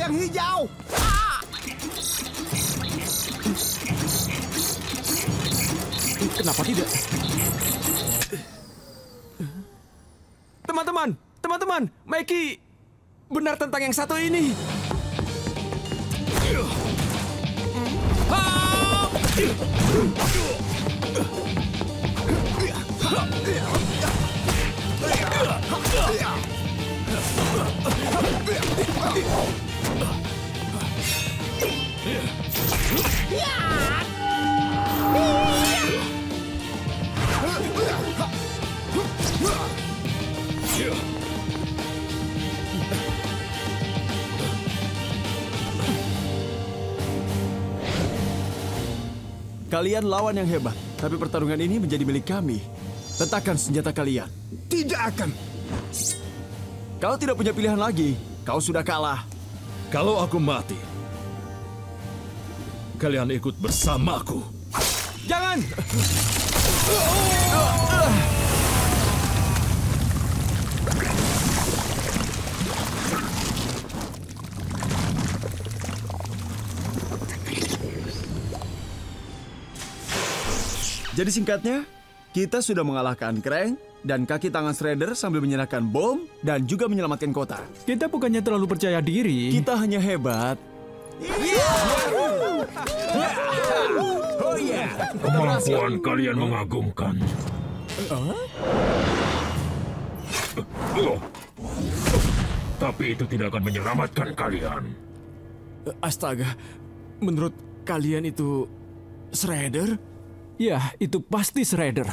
yang hijau. Kenapa tidak? Teman-teman, Mikey benar tentang yang satu ini. Kalian lawan yang hebat, tapi pertarungan ini menjadi milik kami. Letakkan senjata kalian. Tidak akan. Kau tidak punya pilihan lagi. Kau sudah kalah. Kalau aku mati, kalian ikut bersamaku. Jangan! Jadi singkatnya, kita sudah mengalahkan Krang dan kaki tangan Shredder sambil menyerahkan bom dan juga menyelamatkan kota. Kita bukannya terlalu percaya diri. Kita hanya hebat. Kemampuan kalian mengagumkan. Tapi itu tidak akan menyelamatkan kalian. Astaga, menurut kalian itu Shredder? Ya, itu pasti Shredder.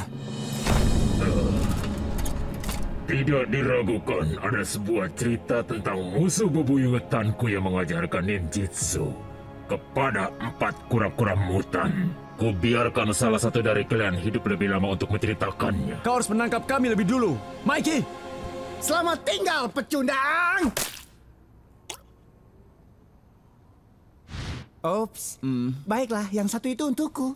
Tidak diragukan, ada sebuah cerita tentang musuh bebuyutanku yang mengajarkan ninjutsu kepada 4 kura-kura mutan. Kubiarkan salah satu dari kalian hidup lebih lama untuk menceritakannya. Kau harus menangkap kami lebih dulu. Mikey! Selamat tinggal, pecundang! Ops, baiklah, yang satu itu untukku.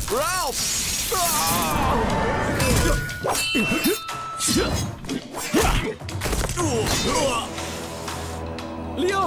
Ralph! Leo!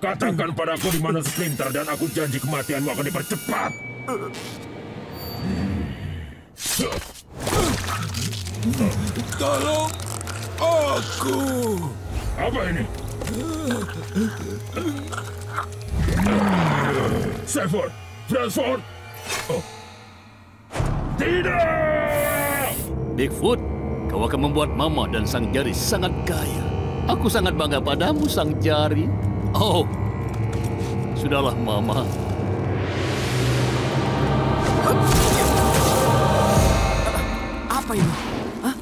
Katakan padaku di mana Splinter dan aku janji kematianmu akan dipercepat. Tolong aku. Apa ini? Sephor! Transform! Oh. Tidak! Bigfoot, kau akan membuat Mama dan Sang Jari sangat kaya. Aku sangat bangga padamu, Sang Jari. Oh, sudahlah, Mama. Apa ini? Hah?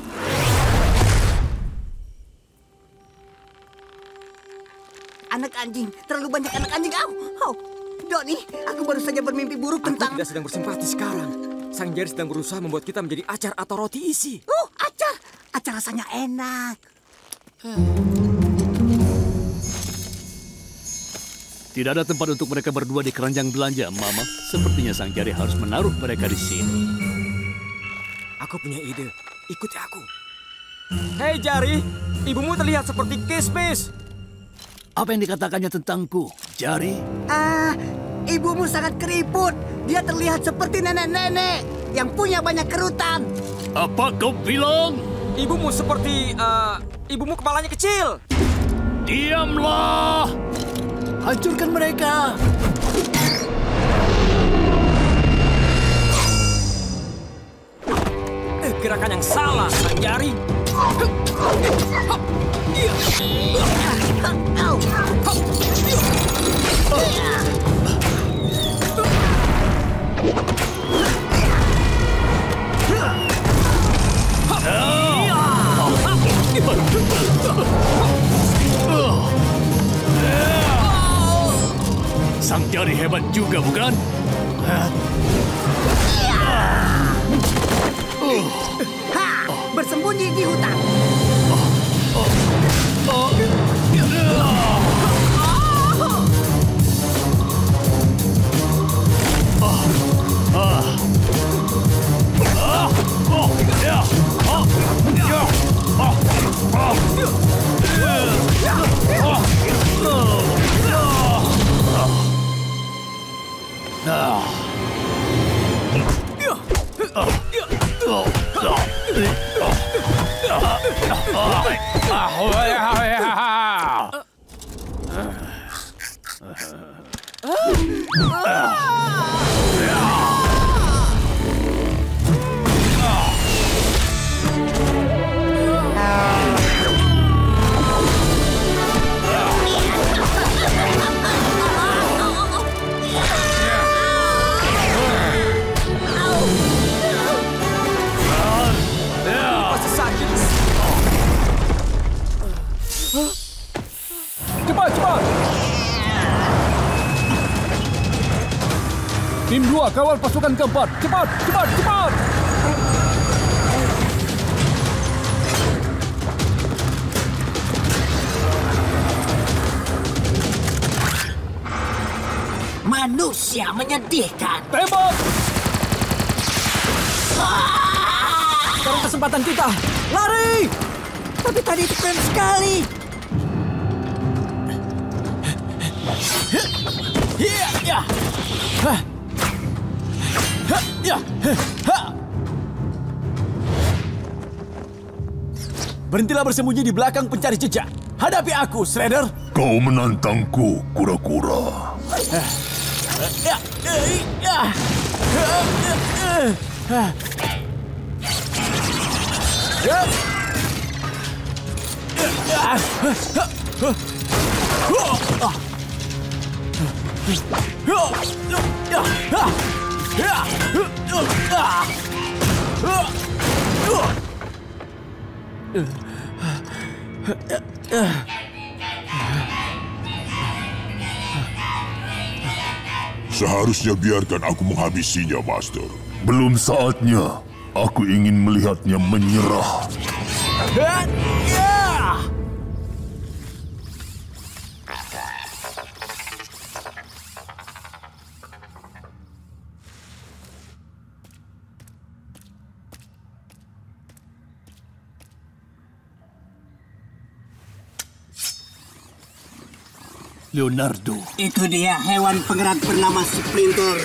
Anak anjing, terlalu banyak anak anjing. Au. Doni, aku baru saja bermimpi buruk tentang... Aku tidak sedang bersimpati sekarang. Sang Jerry sedang berusaha membuat kita menjadi acar atau roti isi. Acar. Acar rasanya enak. Tidak ada tempat untuk mereka berdua di keranjang belanja, Mama. Sepertinya Sang Jari harus menaruh mereka di sini. Aku punya ide. Ikuti aku. Hei Jari, ibumu terlihat seperti kismis. Apa yang dikatakannya tentangku, Jari? Ibumu sangat keriput. Dia terlihat seperti nenek-nenek yang punya banyak kerutan. Apa kau bilang? Ibumu seperti... ibumu kepalanya kecil. Diamlah! Hancurkan mereka! Gerakan yang salah, Sang Jari. Sang Jari hebat juga, bukan? Bersembunyi di hutan. Cepat! Tim 2 kawal pasukan keempat. Cepat! Manusia menyedihkan. Tembak! Sekarang kesempatan kita. Lari! Tapi tadi itu keren sekali. Berhentilah bersembunyi di belakang pencari jejak. Hadapi aku, Shredder. Kau menantangku, kura-kura. Seharusnya biarkan aku menghabisinya, Master. Belum saatnya. Aku ingin melihatnya menyerah. Leonardo. Itu dia hewan penggerak bernama Splinter.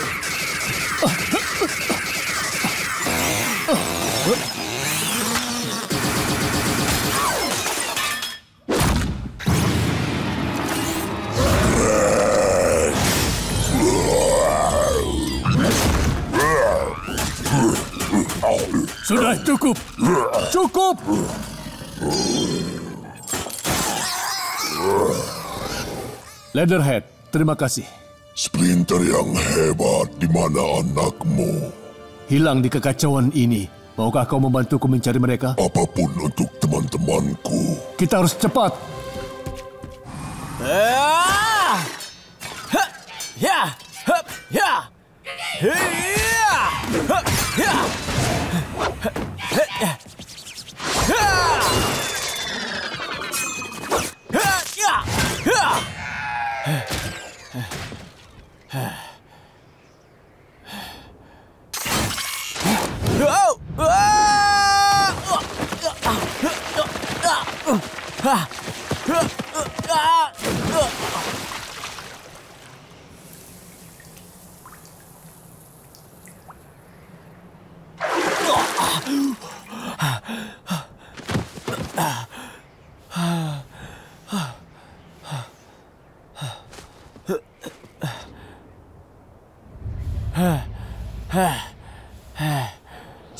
Sudah cukup. Cukup! Leatherhead, terima kasih. Splinter yang hebat, di mana anakmu? hilang di kekacauan ini. Maukah kau membantuku mencari mereka? Apapun untuk teman-temanku. Kita harus cepat.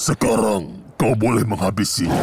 Sekarang kau boleh menghabisinya.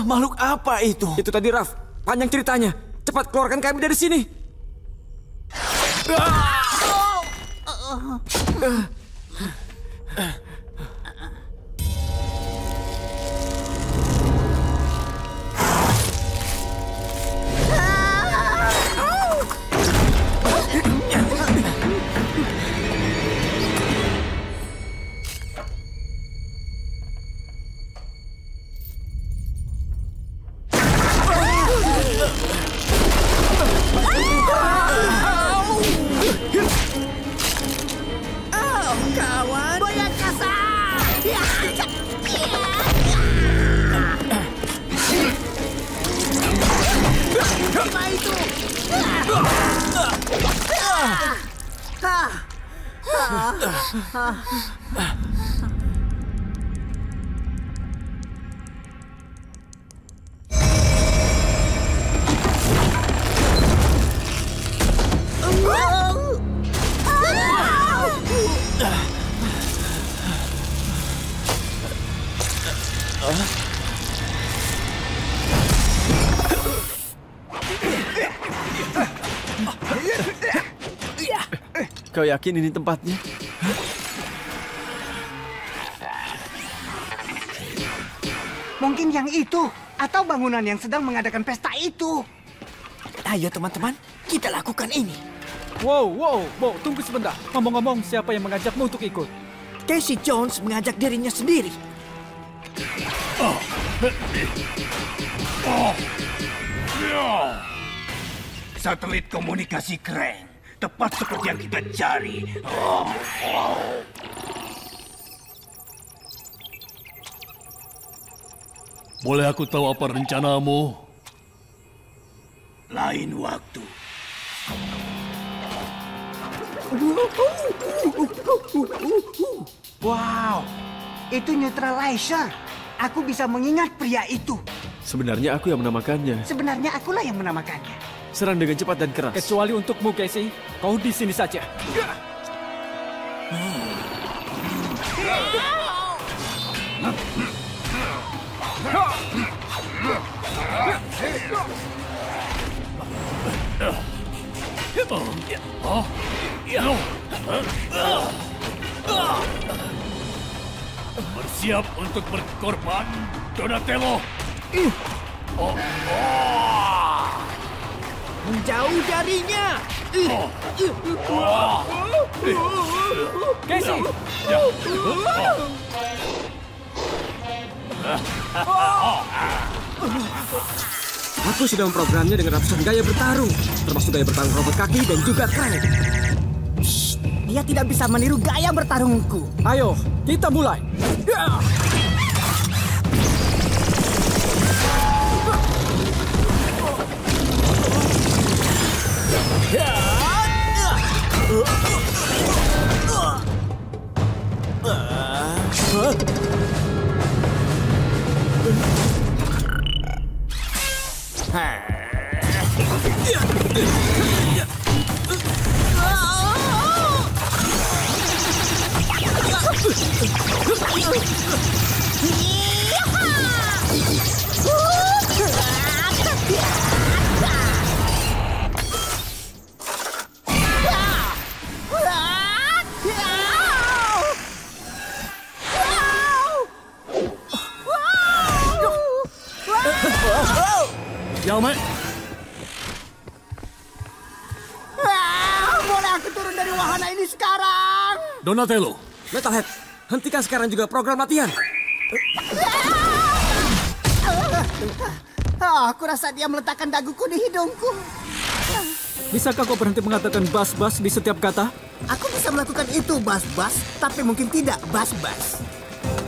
Makhluk apa itu? Itu tadi, Raf. Panjang ceritanya. Cepat keluarkan kami dari sini. Kau yakin ini tempatnya? Mungkin yang itu, atau bangunan yang sedang mengadakan pesta itu. Ayo teman-teman, kita lakukan ini. Wow, Bo, tunggu sebentar. Ngomong-ngomong, siapa yang mengajakmu untuk ikut? Casey Jones mengajak dirinya sendiri. Satelit komunikasi Krang. Tepat seperti yang kita cari. Boleh aku tahu apa rencanamu? Lain waktu. Wow, itu neutralizer. Aku bisa mengingat pria itu. Sebenarnya aku yang menamakannya. Sebenarnya akulah yang menamakannya. Serang dengan cepat dan keras. Kecuali untukmu, Casey. Kau di sini saja. Bersiap untuk berkorban, Donatello. Menjauh darinya. Casey! Aku sudah memprogramnya dengan ratusan gaya bertarung, termasuk gaya bertarung robot kaki dan juga Krang. Dia tidak bisa meniru gaya bertarungku. Ayo, kita mulai. Yao Mei, Boleh aku turun dari wahana ini sekarang? Donatello. Metalhead, hentikan sekarang juga program latihan. Aku rasa dia meletakkan daguku di hidungku. Bisakah kau berhenti mengatakan bas-bas di setiap kata? Aku bisa melakukan itu, Bas-Bas, tapi mungkin tidak, Bas-Bas.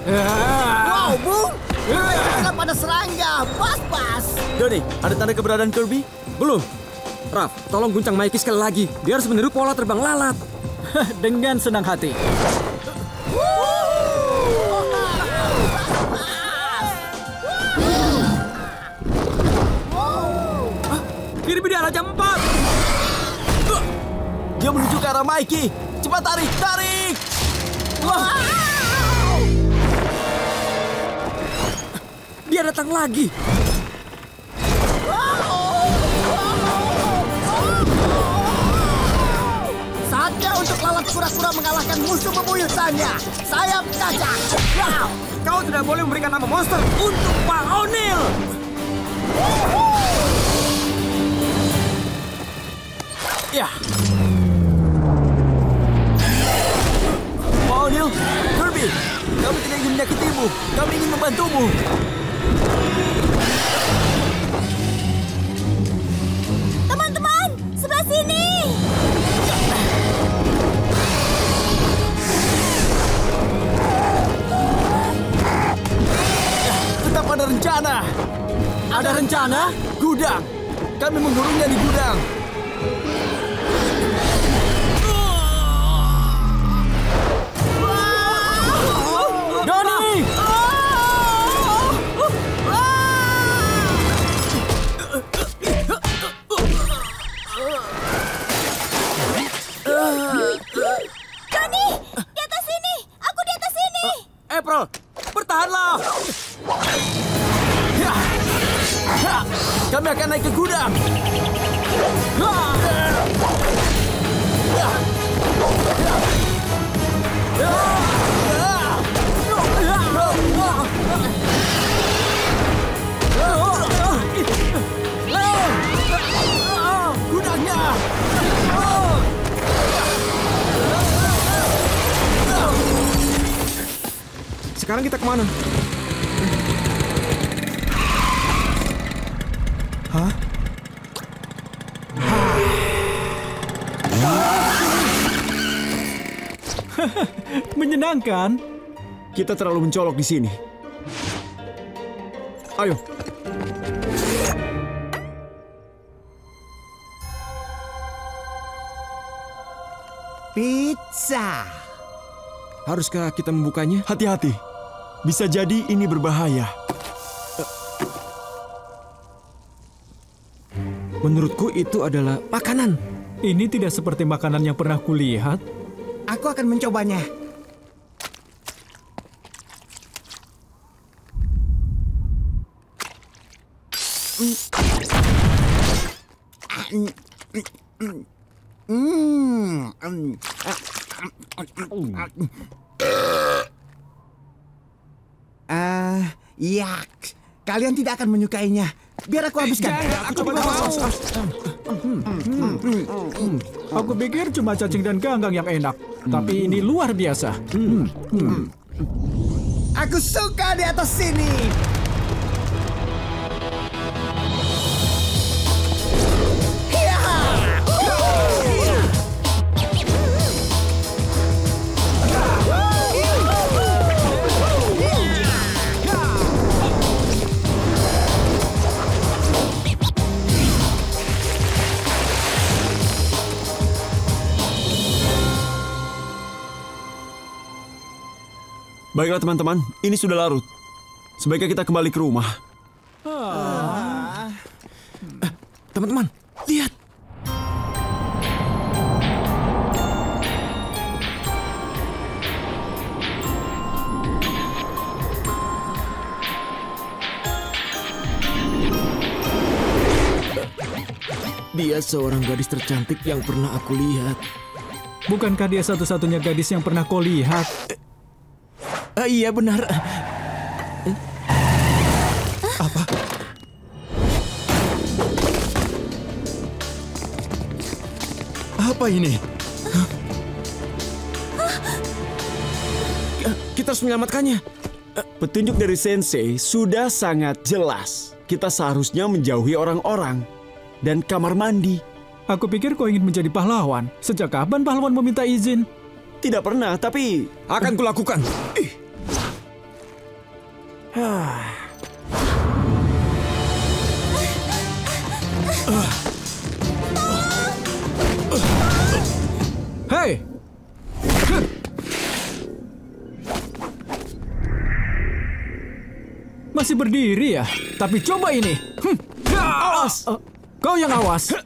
Wow, Bung! Kita pada serangga, Bas-Bas! Doni, ada tanda keberadaan Kirby? Belum. Raf, tolong guncang Mikey sekali lagi. Dia harus meniru pola terbang lalat. Dengan senang hati. Kirby di arah jam 4. Dia menuju ke arah Mikey. Cepat tarik, tarik! Dia datang lagi. Saatnya untuk lalat kura-kura mengalahkan musuh bebuyutannya. Sayap kaca. Wow. Kau tidak boleh memberikan nama monster untuk Pak O'Neil. Ya. Pak O'Neil, Kirby, kami tidak ingin menyakitimu. Kami ingin membantumu. Teman-teman, sebelah sini. Tetap ada rencana. Ada rencana? Gudang. Kami mengurungnya di gudang. Doni! Johnny, di atas sini. Aku di atas sini. April, bertahanlah. Kami akan naik ke gudang. Gudangnya. Sekarang kita kemana? Hah? Menyenangkan. Kita terlalu mencolok di sini. Ayo. Pizza. Haruskah kita membukanya? Hati-hati. Bisa jadi ini berbahaya. Menurutku itu adalah makanan. Ini tidak seperti makanan yang pernah kulihat. Aku akan mencobanya. Yak. Kalian tidak akan menyukainya. Biar aku habiskan. Aku coba Aku pikir cuma cacing dan ganggang yang enak. Tapi ini luar biasa. Aku suka di atas sini. Baiklah teman-teman, ini sudah larut. Sebaiknya kita kembali ke rumah. Teman-teman, lihat. Dia seorang gadis tercantik yang pernah aku lihat. Bukankah dia satu-satunya gadis yang pernah kau lihat? Iya benar. Apa? Apa ini? Kita harus menyelamatkannya. Petunjuk dari Sensei sudah sangat jelas. Kita seharusnya menjauhi orang-orang dan kamar mandi. Aku pikir kau ingin menjadi pahlawan. Sejak kapan pahlawan meminta izin? Tidak pernah, tapi akan kulakukan. Hei! Masih berdiri ya? Tapi coba ini. Awas! Kau yang awas.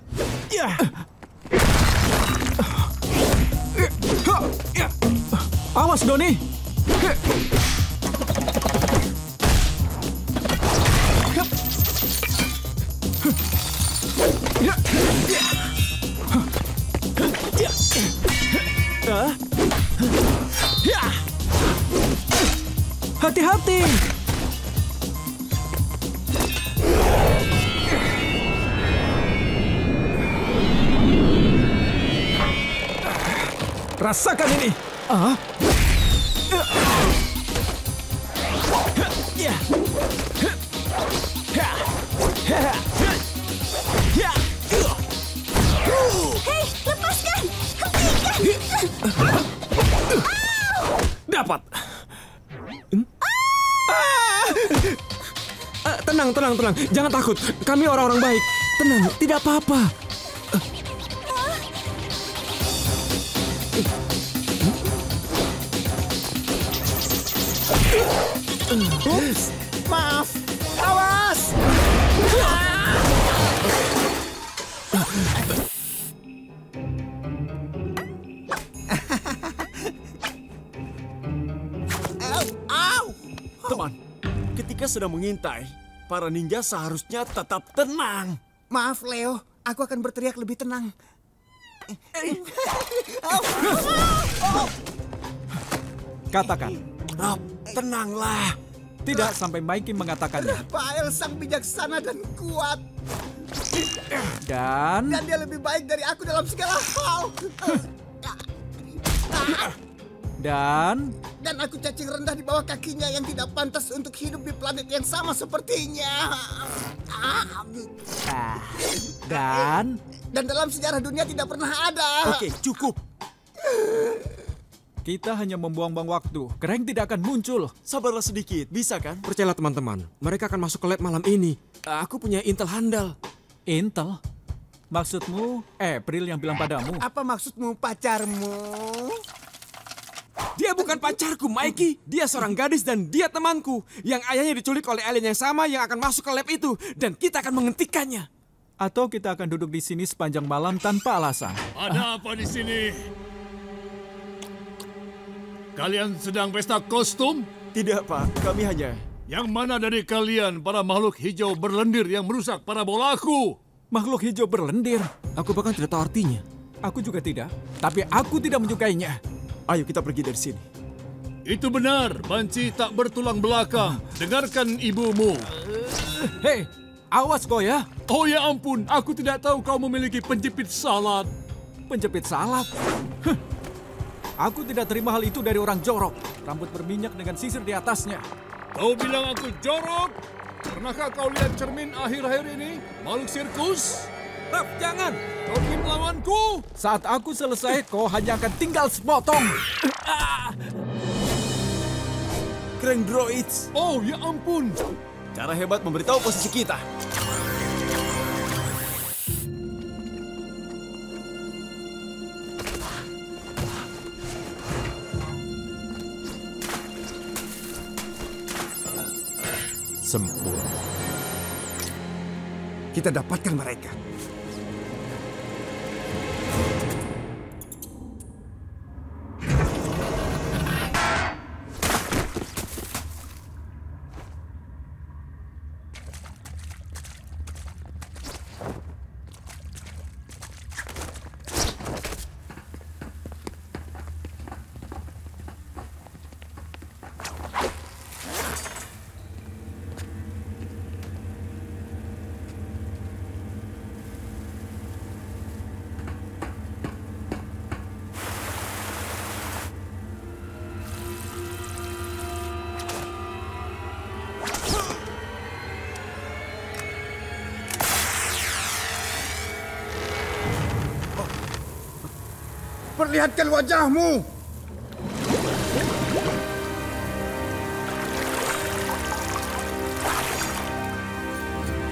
Awas, Doni. Hati-hati. Rasakan ini. Hei, lepaskan! Hentikan! Dapat. Tenang. Jangan takut. Kami orang-orang baik. Tenang, tidak apa-apa. Ups, maaf. Awas! Teman, ketika sedang mengintai, para ninja seharusnya tetap tenang. Maaf, Leo. Aku akan berteriak lebih tenang. Katakan. Rob, tenanglah. Tidak sampai Mikey mengatakannya. Pael sang bijaksana dan kuat. Dan dia lebih baik dari aku dalam segala hal. Dan aku cacing rendah di bawah kakinya yang tidak pantas untuk hidup di planet yang sama sepertinya. Dan dalam sejarah dunia tidak pernah ada. Oke, cukup. Kita hanya membuang-buang waktu. Kreng tidak akan muncul. Sabarlah sedikit, bisa kan? Percayalah teman-teman, mereka akan masuk ke lab malam ini. Aku punya intel handal. Intel? Maksudmu April yang bilang padamu? Apa maksudmu, pacarmu? Dia bukan pacarku, Mikey. Dia seorang gadis dan dia temanku. Yang ayahnya diculik oleh alien yang sama yang akan masuk ke lab itu. Dan kita akan menghentikannya. Atau kita akan duduk di sini sepanjang malam tanpa alasan. Ada apa di sini? Kalian sedang pesta kostum? Tidak, Pak. Kami hanya... Yang mana dari kalian para makhluk hijau berlendir yang merusak parabolaku? Makhluk hijau berlendir? Aku bahkan tidak tahu artinya. Aku juga tidak. Tapi aku tidak menyukainya. Ayo kita pergi dari sini. Itu benar. Banci tak bertulang belakang. Dengarkan ibumu. Hei, awas kau ya. Oh ya ampun, aku tidak tahu kau memiliki penjepit salad. Penjepit salad? Aku tidak terima hal itu dari orang jorok. Rambut berminyak dengan sisir di atasnya. Kau bilang aku jorok? Pernahkah kau lihat cermin akhir-akhir ini? Makhluk sirkus? Rap, jangan! Kau ingin melawanku? Saat aku selesai, kau hanya akan tinggal sepotong. Kreng Droids. Oh, ya ampun. Cara hebat memberitahu posisi kita. Sempurna. kita dapatkan mereka. Perlihatkan wajahmu.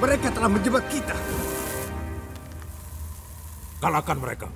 Mereka telah menjebak kita. Kalahkan mereka.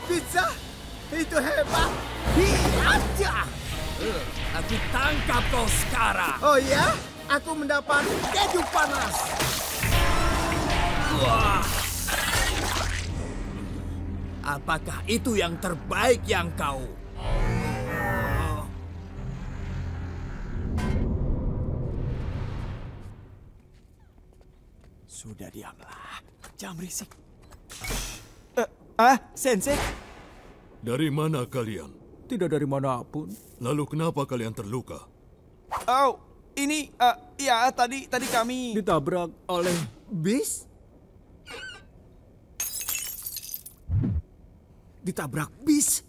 Bisa? Itu hebat. Aja. Aku tangkap kau sekarang. Oh ya? Aku mendapat keju panas. Wah. Apakah itu yang terbaik yang kau? Sudah diamlah. Jangan berisik. Sensei? Dari mana kalian? Tidak dari manapun. Lalu kenapa kalian terluka? Oh, ini, ya tadi kami... Ditabrak oleh... Bis? Ditabrak bis?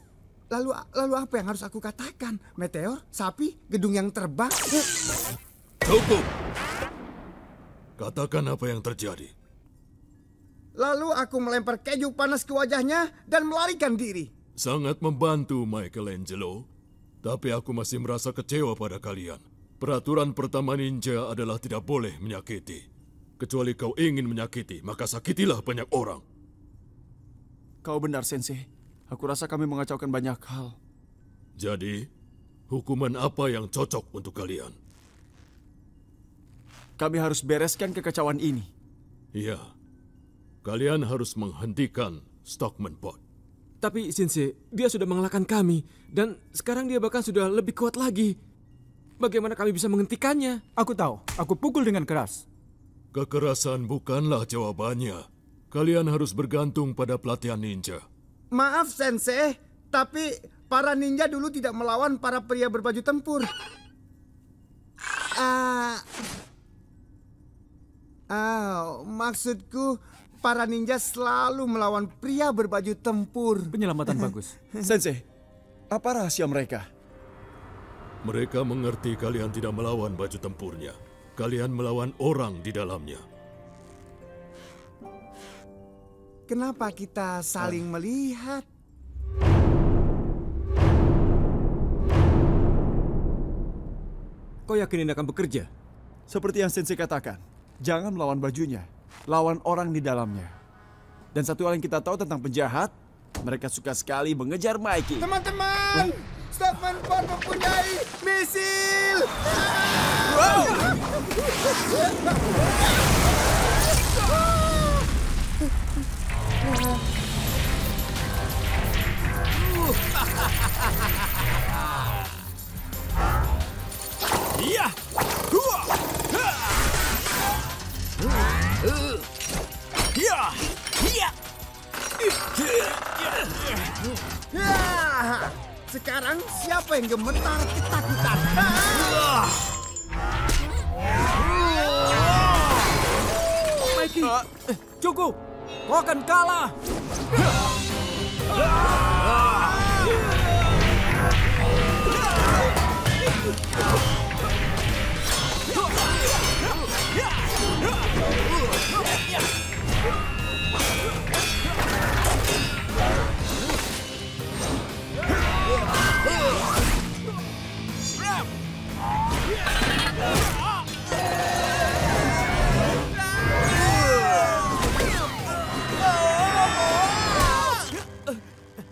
Lalu apa yang harus aku katakan? Meteor? Sapi? Gedung yang terbang? Cukup! Katakan apa yang terjadi. Lalu aku melempar keju panas ke wajahnya dan melarikan diri. Sangat membantu, Michelangelo. Tapi aku masih merasa kecewa pada kalian. Peraturan pertama ninja adalah tidak boleh menyakiti. Kecuali kau ingin menyakiti, maka sakitilah banyak orang. Kau benar, Sensei. Aku rasa kami mengacaukan banyak hal. Jadi, hukuman apa yang cocok untuk kalian? Kami harus bereskan kekacauan ini. Iya. Kalian harus menghentikan Stockman Pot. Tapi Sensei, dia sudah mengalahkan kami. Dan sekarang dia bahkan sudah lebih kuat lagi. Bagaimana kami bisa menghentikannya? Aku tahu, aku pukul dengan keras. Kekerasan bukanlah jawabannya. Kalian harus bergantung pada pelatihan ninja. Maaf, Sensei. Tapi para ninja dulu tidak melawan para pria berbaju tempur. Maksudku... Para ninja selalu melawan pria berbaju tempur. Penyelamatan bagus. Sensei, apa rahasia mereka? Mereka mengerti kalian tidak melawan baju tempurnya. Kalian melawan orang di dalamnya. Kenapa kita saling melihat? Kau yakin ini akan bekerja? Seperti yang Sensei katakan, jangan melawan bajunya. Lawan orang di dalamnya. Dan satu hal yang kita tahu tentang penjahat, mereka suka sekali mengejar Mikey. Teman-teman, Stockman Pot mempunyai misil. Iya. Sekarang siapa yang gemetar ketakutan? Mikey, cukup. Kau akan kalah.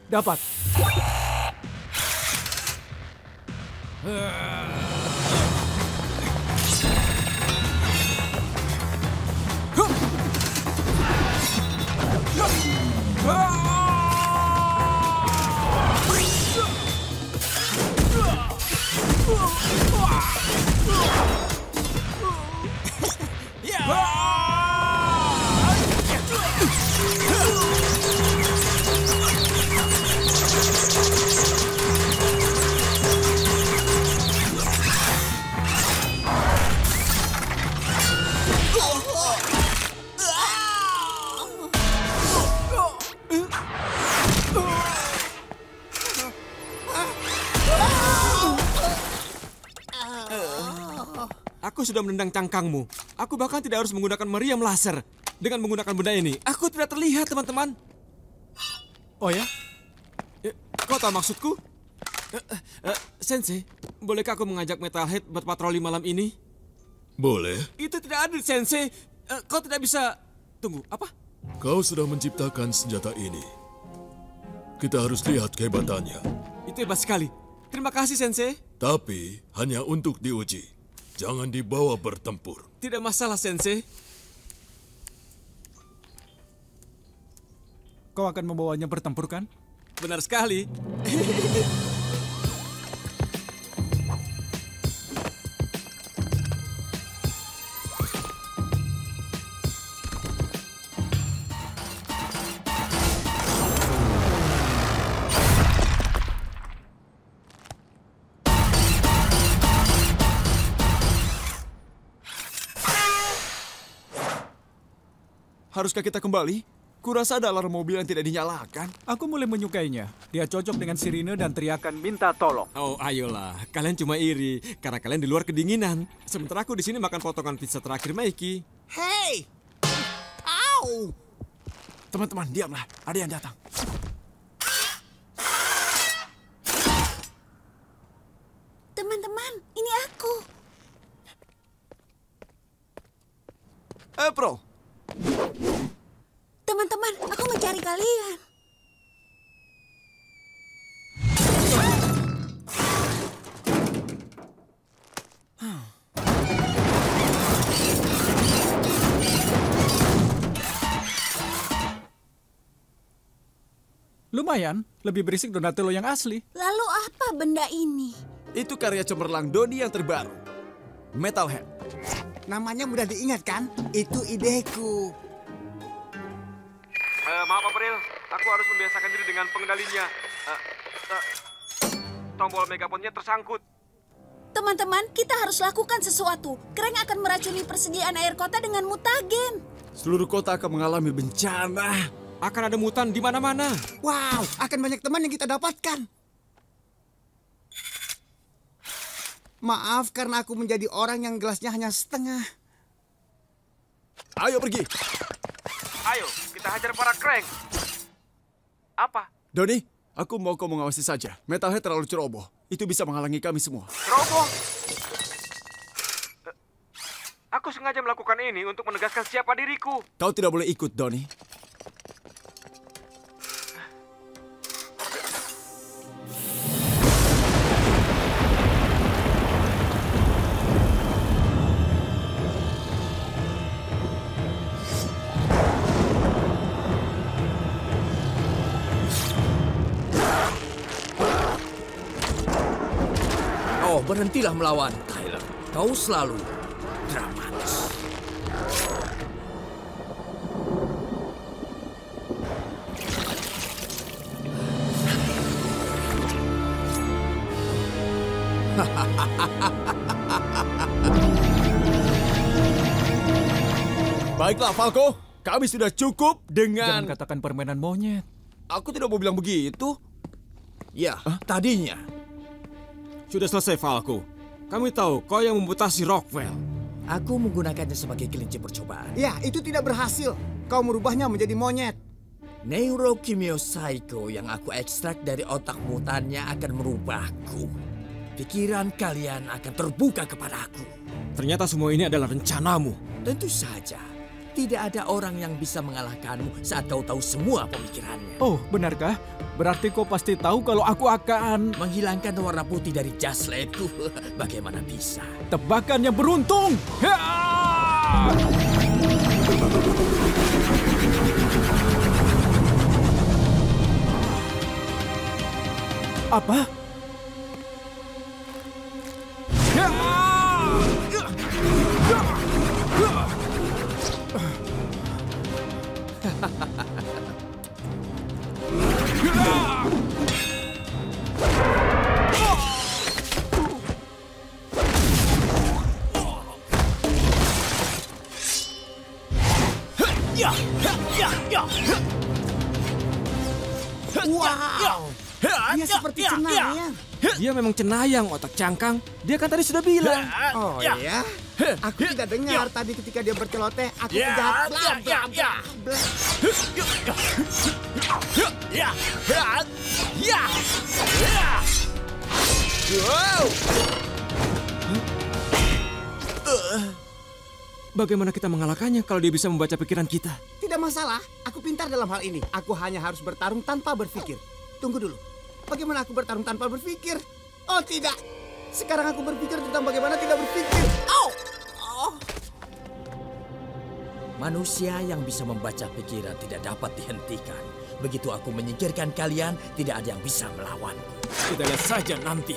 Dapat. Aku sudah menendang cangkangmu. Aku bahkan tidak harus menggunakan meriam laser. Dengan menggunakan benda ini, aku tidak terlihat, teman-teman. Oh ya? Kau tahu maksudku? Sensei, bolehkah aku mengajak Metalhead berpatroli malam ini? Boleh. Itu tidak adil, Sensei. Kau tidak bisa... Tunggu, apa? Kau sudah menciptakan senjata ini. Kita harus lihat kehebatannya. Itu hebat sekali. Terima kasih, Sensei. Tapi hanya untuk diuji. Jangan dibawa bertempur. Tidak masalah, Sensei. Kau akan membawanya bertempur, kan? Benar sekali. Haruskah kita kembali? Kurasa ada alarm mobil yang tidak dinyalakan. Aku mulai menyukainya. Dia cocok dengan sirine dan teriakan minta tolong. Oh, ayolah. Kalian cuma iri karena kalian di luar kedinginan. Sementara aku di sini makan potongan pizza terakhir Mikey. Hei! Au! Teman-teman, diamlah. Ada yang datang. Teman-teman, ini aku. April. Teman-teman, aku mencari kalian. Lumayan, lebih berisik Donatello yang asli. Lalu apa benda ini? Itu karya cemerlang Doni yang terbaru. Metalhead. Namanya mudah diingat kan? Itu ideku. Maaf April, aku harus membiasakan diri dengan pengendalinya. Tombol megafonnya tersangkut. Teman-teman, kita harus lakukan sesuatu. Kreng akan meracuni persediaan air kota dengan mutagen. Seluruh kota akan mengalami bencana. Akan ada mutan di mana-mana. Wow, akan banyak teman yang kita dapatkan. Maaf karena aku menjadi orang yang gelasnya hanya setengah. Ayo pergi. Ayo, kita hajar para Kreng. Apa? Doni, aku mau kau mengawasi saja. Metalhead terlalu ceroboh. Itu bisa menghalangi kami semua. Ceroboh? Aku sengaja melakukan ini untuk menegaskan siapa diriku. Kau tidak boleh ikut, Doni. Berhentilah melawan, Tyler. Kau selalu dramatis. Baiklah, Falco. Kami sudah cukup dengan... Jangan katakan permainan monyet. Aku tidak mau bilang begitu. Ya, tadinya. Sudah selesai, Falco. Kami tahu kau yang memutasi Rockwell. Aku menggunakannya sebagai kelinci percobaan. Ya, itu tidak berhasil. Kau merubahnya menjadi monyet. Neurokimio Psycho yang aku ekstrak dari otak mutannya akan merubahku. Pikiran kalian akan terbuka kepadaku. Ternyata semua ini adalah rencanamu. Tentu saja. Tidak ada orang yang bisa mengalahkanmu saat kau tahu semua pemikirannya. Oh, benarkah? Berarti kau pasti tahu kalau aku akan menghilangkan warna putih dari jas labku. Bagaimana bisa? Tebakan yang beruntung. Apa? Wow, dia seperti cenayang. Dia memang cenayang, otak cangkang. Dia kan tadi sudah bilang. Oh iya? Aku tidak dengar tadi ketika dia berceloteh. Aku penjahat. Bla bla bla bla. Bagaimana kita mengalahkannya kalau dia bisa membaca pikiran kita? Tidak masalah, aku pintar dalam hal ini. Aku hanya harus bertarung tanpa berpikir. Tunggu dulu, bagaimana aku bertarung tanpa berpikir? Oh tidak, sekarang aku berpikir tentang bagaimana tidak berpikir. Oh. Manusia yang bisa membaca pikiran tidak dapat dihentikan. Begitu aku menyingkirkan kalian, tidak ada yang bisa melawanku. Kita lihat saja nanti.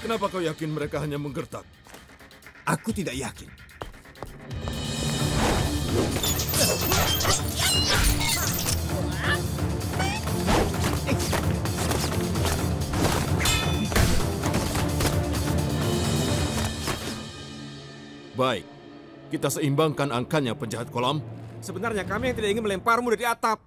Kenapa kau yakin mereka hanya menggertak? Aku tidak yakin. Baik, kita seimbangkan angkanya penjahat kolam. Sebenarnya kami yang tidak ingin melemparmu dari atap.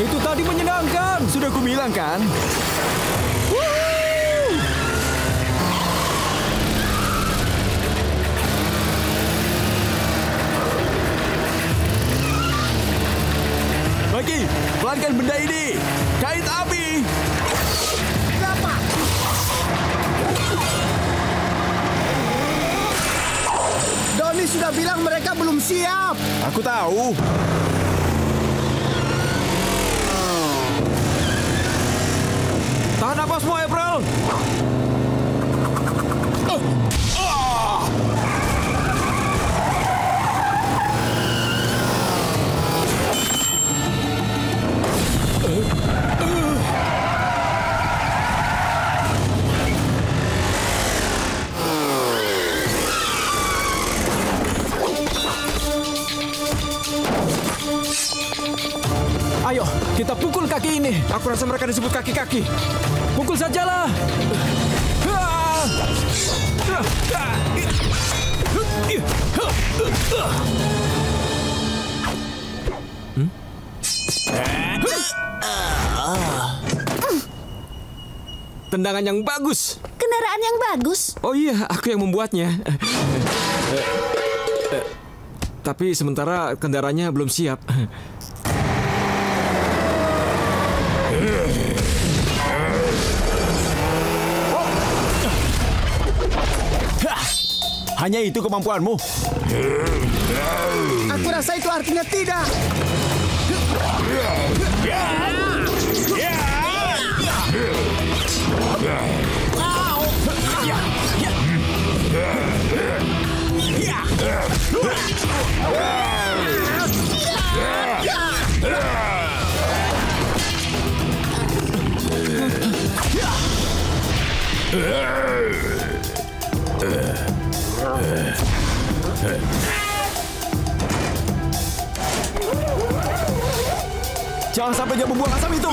Itu tadi menyenangkan. Sudah kubilang kan? Maki, pelankan benda ini. Kait api. Kenapa? Doni sudah bilang mereka belum siap. Aku tahu. Tahan napasmu, April! Ayo, kita pukul kaki ini. Aku rasa mereka disebut kaki-kaki. Pukul sajalah. Tendangan yang bagus. Kendaraan yang bagus. Oh iya, aku yang membuatnya. Tapi sementara kendaraannya belum siap. Hanya itu kemampuanmu? Aku rasa itu artinya tidak. Jangan sampai dia membuang asap itu.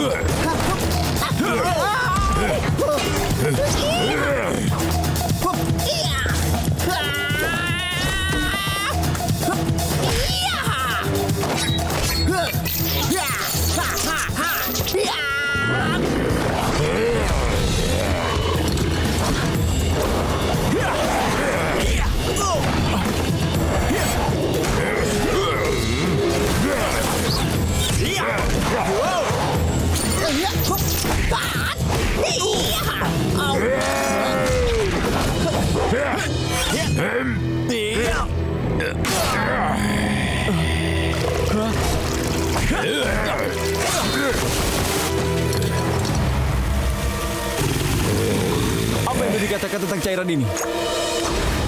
Apa yang dikatakan tentang cairan ini?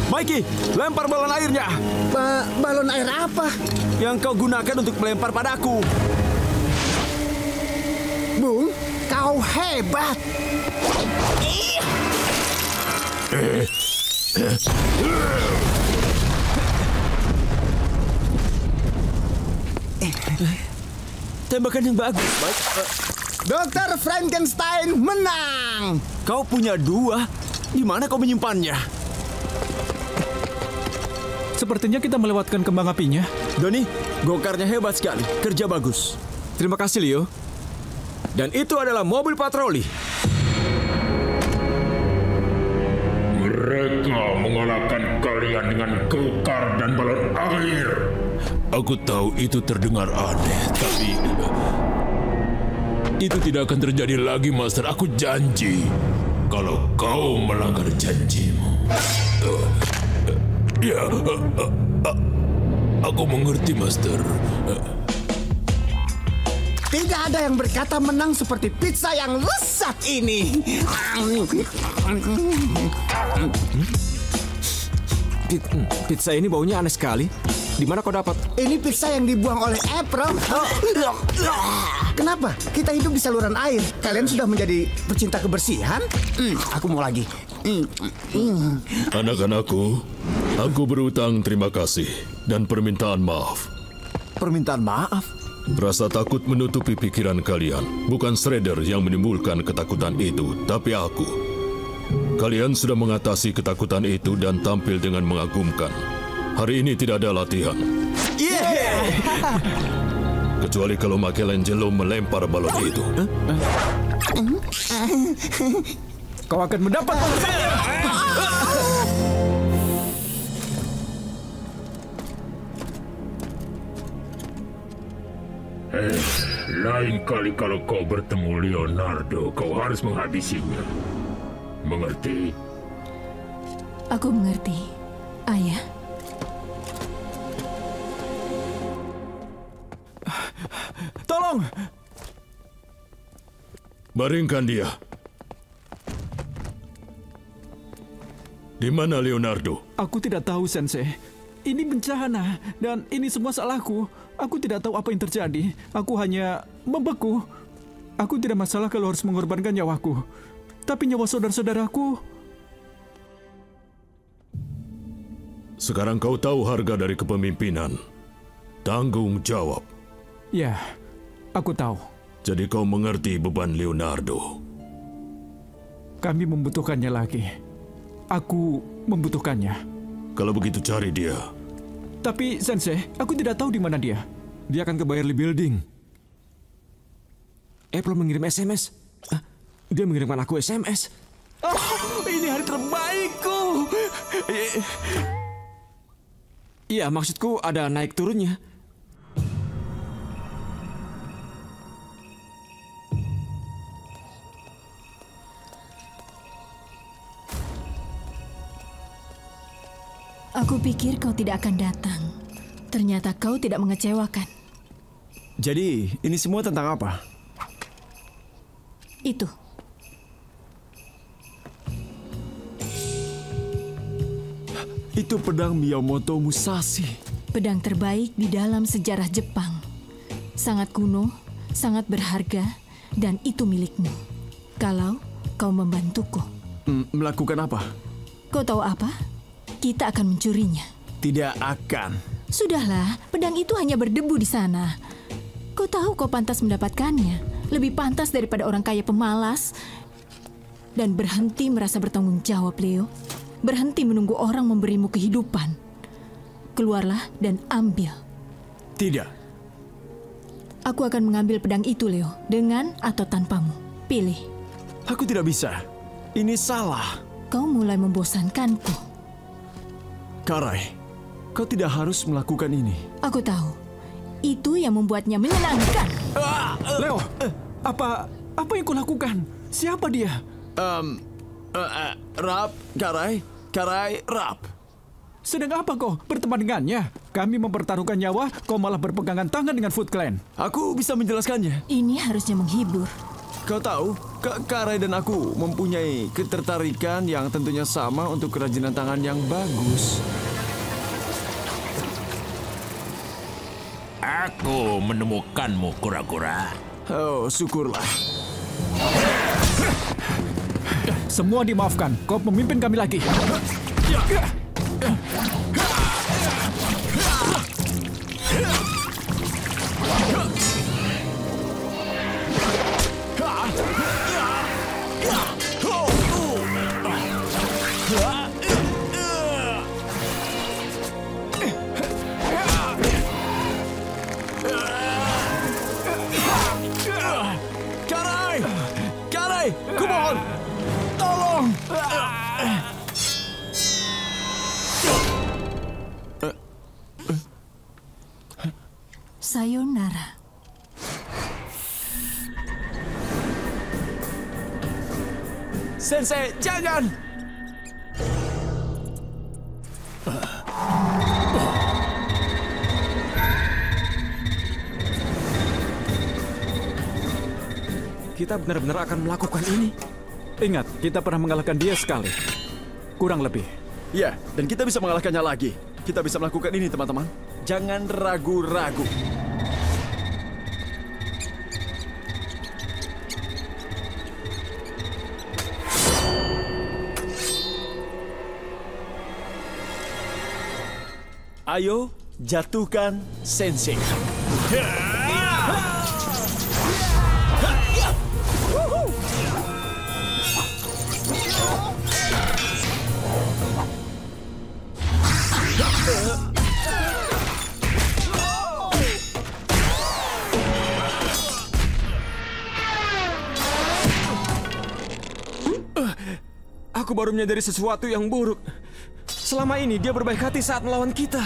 Mikey, lempar balon airnya. Balon air apa? Yang kau gunakan untuk melempar padaku. Bung, kau hebat. Tembakan yang bagus, Mike. Dr. Frankenstein menang. Kau punya 2. Di mana kau menyimpannya? Sepertinya kita melewatkan kembang apinya. Doni, gokarnya hebat sekali. Kerja bagus. Terima kasih, Leo. Dan itu adalah mobil patroli. Mereka mengalahkan kalian dengan gokar dan balon air. Aku tahu itu terdengar aneh, tapi itu tidak akan terjadi lagi, Master. Aku janji. Kalau kau melanggar janjimu. Ya, aku mengerti, Master. Tidak ada yang berkata menang seperti pizza yang lezat ini. Pizza ini baunya aneh sekali. Di mana kau dapat? Ini pizza yang dibuang oleh April. Kenapa? Kita hidup di saluran air. Kalian sudah menjadi pecinta kebersihan? Aku mau lagi. Anak-anakku, aku berutang terima kasih dan permintaan maaf. Permintaan maaf? Rasa takut menutupi pikiran kalian. Bukan Shredder yang menimbulkan ketakutan itu, tapi aku. Kalian sudah mengatasi ketakutan itu dan tampil dengan mengagumkan. Hari ini tidak ada latihan. Kecuali kalau Michelangelo melempar balon itu. Kau akan mendapat Lain kali kalau kau bertemu Leonardo, kau harus menghabisinya. Mengerti? Aku mengerti, Ayah. Tolong! Baringkan dia. Di mana Leonardo? Aku tidak tahu, Sensei. Ini bencana, dan ini semua salahku. Aku tidak tahu apa yang terjadi. Aku hanya membeku. Aku tidak masalah kalau harus mengorbankan nyawaku. Tapi nyawa saudara-saudaraku... Sekarang kau tahu harga dari kepemimpinan. Tanggung jawab. Ya, aku tahu. Jadi kau mengerti beban Leonardo. Kami membutuhkannya lagi. Aku membutuhkannya. Kalau begitu cari dia. Tapi, Sensei, aku tidak tahu di mana dia. Dia akan ke Bayerly Building. April mengirim SMS. Dia mengirimkan aku SMS. Oh, ini hari terbaikku. Iya, maksudku ada naik turunnya. Aku pikir kau tidak akan datang. Ternyata kau tidak mengecewakan. Jadi, ini semua tentang apa? Itu. Itu pedang Miyamoto Musashi. Pedang terbaik di dalam sejarah Jepang. Sangat kuno, sangat berharga, dan itu milikmu. Kalau kau membantuku. Melakukan apa? Kau tahu apa? Kita akan mencurinya. Tidak akan. Sudahlah, pedang itu hanya berdebu di sana. Kau tahu kau pantas mendapatkannya. Lebih pantas daripada orang kaya pemalas. Dan berhenti merasa bertanggung jawab, Leo. Berhenti menunggu orang memberimu kehidupan. Keluarlah dan ambil. Tidak. Aku akan mengambil pedang itu, Leo. Dengan atau tanpamu. Pilih. Aku tidak bisa. Ini salah. Kau mulai membosankanku. Karai, kau tidak harus melakukan ini. Aku tahu. Itu yang membuatnya menyenangkan. Leo, apa yang kau lakukan? Siapa dia? Rap, Karai, Rap. Sedang apa kau berteman dengannya? Kami mempertaruhkan nyawa, kau malah berpegangan tangan dengan Foot Clan. Aku bisa menjelaskannya. Ini harusnya menghibur. Kau tahu, Karai dan aku mempunyai ketertarikan yang tentunya sama untuk kerajinan tangan yang bagus. Aku menemukanmu, kura-kura. Oh, syukurlah. Semua dimaafkan. Kau pemimpin kami lagi. Karai, kumohon, tolong. Sayonara. Sensei, jangan! Kita benar-benar akan melakukan ini. Ingat, kita pernah mengalahkan dia sekali. Kurang lebih. Ya, dan kita bisa mengalahkannya lagi. Kita bisa melakukan ini, teman-teman. Jangan ragu-ragu. Ayo, jatuhkan Sensei. Aku baru menyadari sesuatu yang buruk. Selama ini dia berbaik hati saat melawan kita.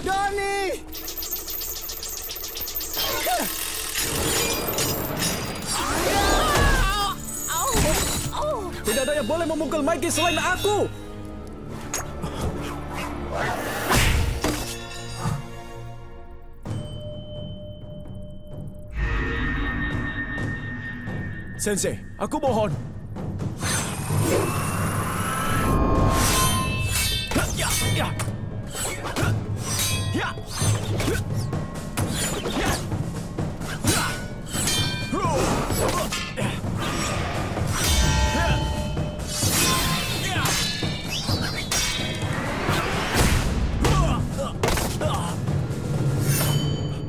Doni! memukul Mikey selain aku. Sensei, aku mohon.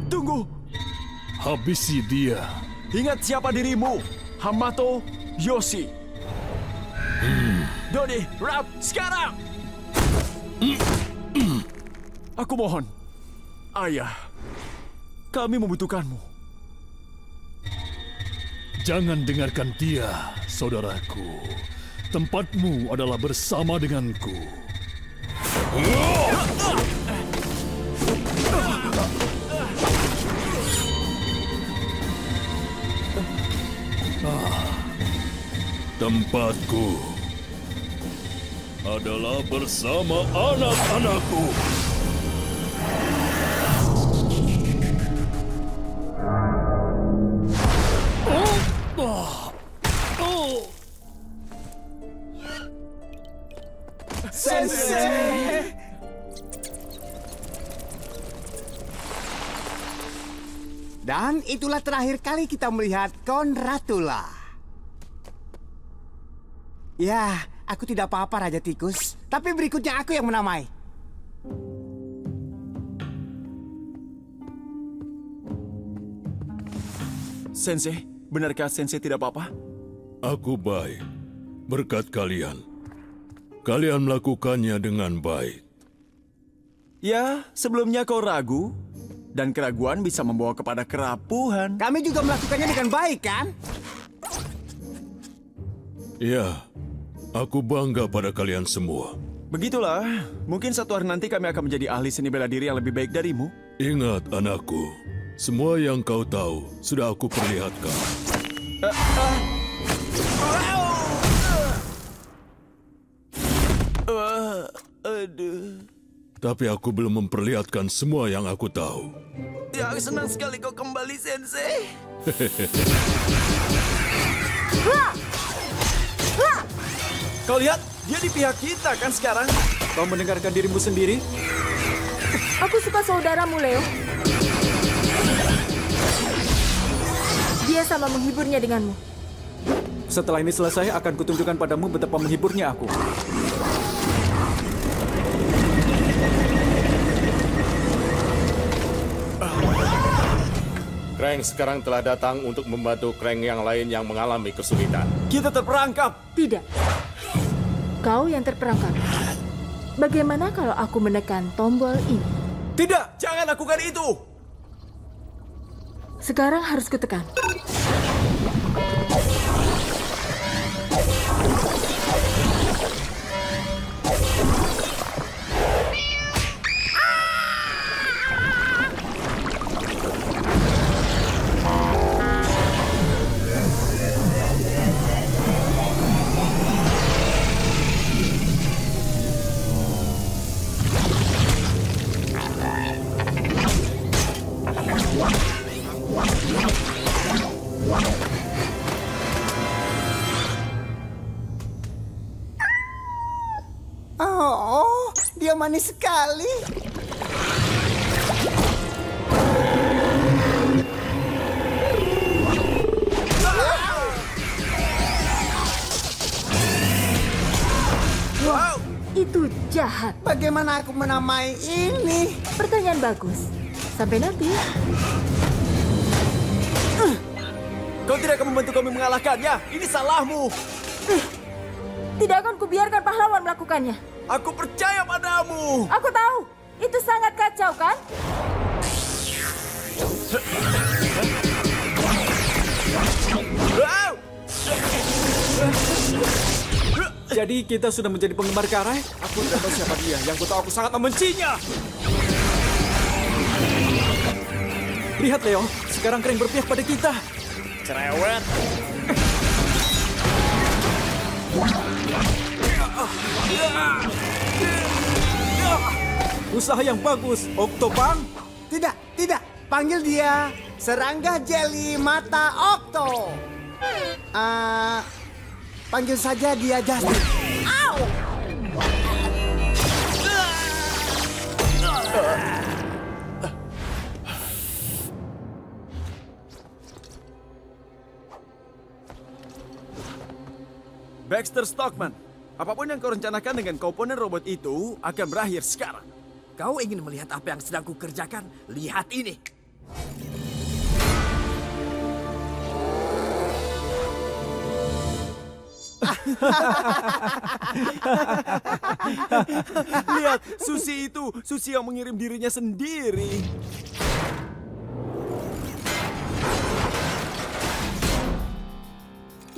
Tunggu. Habisi dia. Ingat siapa dirimu, Hamato Yoshi. Doni, Rap, sekarang! Aku mohon, Ayah, kami membutuhkanmu. Jangan dengarkan dia, saudaraku. Tempatmu adalah bersama denganku. Tempatku adalah bersama anak-anakku. Sensei! Dan itulah terakhir kali kita melihat Konratula. Ya, aku tidak apa-apa, Raja Tikus. Tapi berikutnya aku yang menamai. Sensei, benarkah Sensei tidak apa-apa? Aku baik. Berkat kalian. Kalian melakukannya dengan baik. Ya, sebelumnya kau ragu. Dan keraguan bisa membawa kepada kerapuhan. Kami juga melakukannya dengan baik, kan? Ya, aku bangga pada kalian semua. Begitulah, mungkin satu hari nanti kami akan menjadi ahli seni bela diri yang lebih baik darimu. Ingat, anakku. Semua yang kau tahu sudah aku perlihatkan. Aduh. Tapi aku belum memperlihatkan semua yang aku tahu. Ya, senang sekali kau kembali, Sensei. Kau lihat, dia di pihak kita kan sekarang. Kau mendengarkan dirimu sendiri? Aku suka saudaramu, Leo. Dia sama menghiburnya denganmu. Setelah ini selesai, akan kutunjukkan padamu betapa menghiburnya aku. Krang sekarang telah datang untuk membantu Krang yang lain yang mengalami kesulitan. Kita terperangkap. Tidak. Kau yang terperangkap. Bagaimana kalau aku menekan tombol ini? Tidak, jangan lakukan itu. Sekarang harus kutekan. Oh, dia manis sekali. Wow, itu jahat. Bagaimana aku menamai ini? Pertanyaan bagus. Sampai nanti. Kau tidak akan membantu kami mengalahkannya. Ini salahmu. Tidak akan kubiarkan pahlawan melakukannya. Aku percaya padamu. Aku tahu. Itu sangat kacau, kan? Jadi kita sudah menjadi penggemar karai? Aku tidak tahu siapa dia. Yang ku tahu aku sangat membencinya. Lihat, Leo. Sekarang Krang berpihak pada kita. Cerewet. Usaha yang bagus, Octopang. Tidak. Panggil dia Serangga Jelly Mata Okto. Panggil saja dia Justin. Au! Baxter Stockman, apapun yang kau rencanakan dengan komponen robot itu akan berakhir sekarang. Kau ingin melihat apa yang sedang kukerjakan? Lihat ini. Lihat, Susi itu. Susi yang mengirim dirinya sendiri.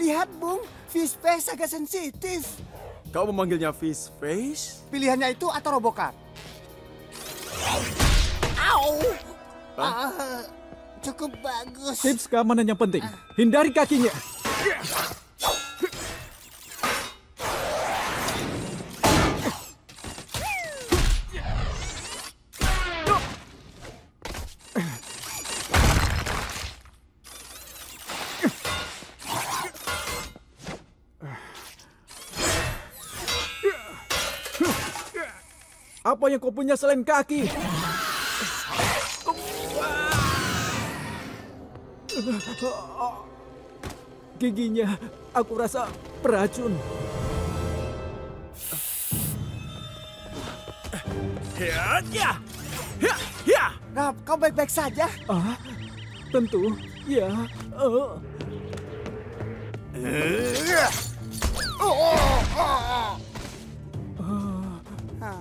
Lihat, Bung. Fish face agak sensitif. Kau memanggilnya Fish Face? Pilihannya itu atau Robocat? Au! Cukup bagus. Tips keamanan yang penting. Hindari kakinya. Apa yang kau punya selain kaki? Giginya, aku rasa beracun. Rob, kau baik-baik saja? Tentu, ya.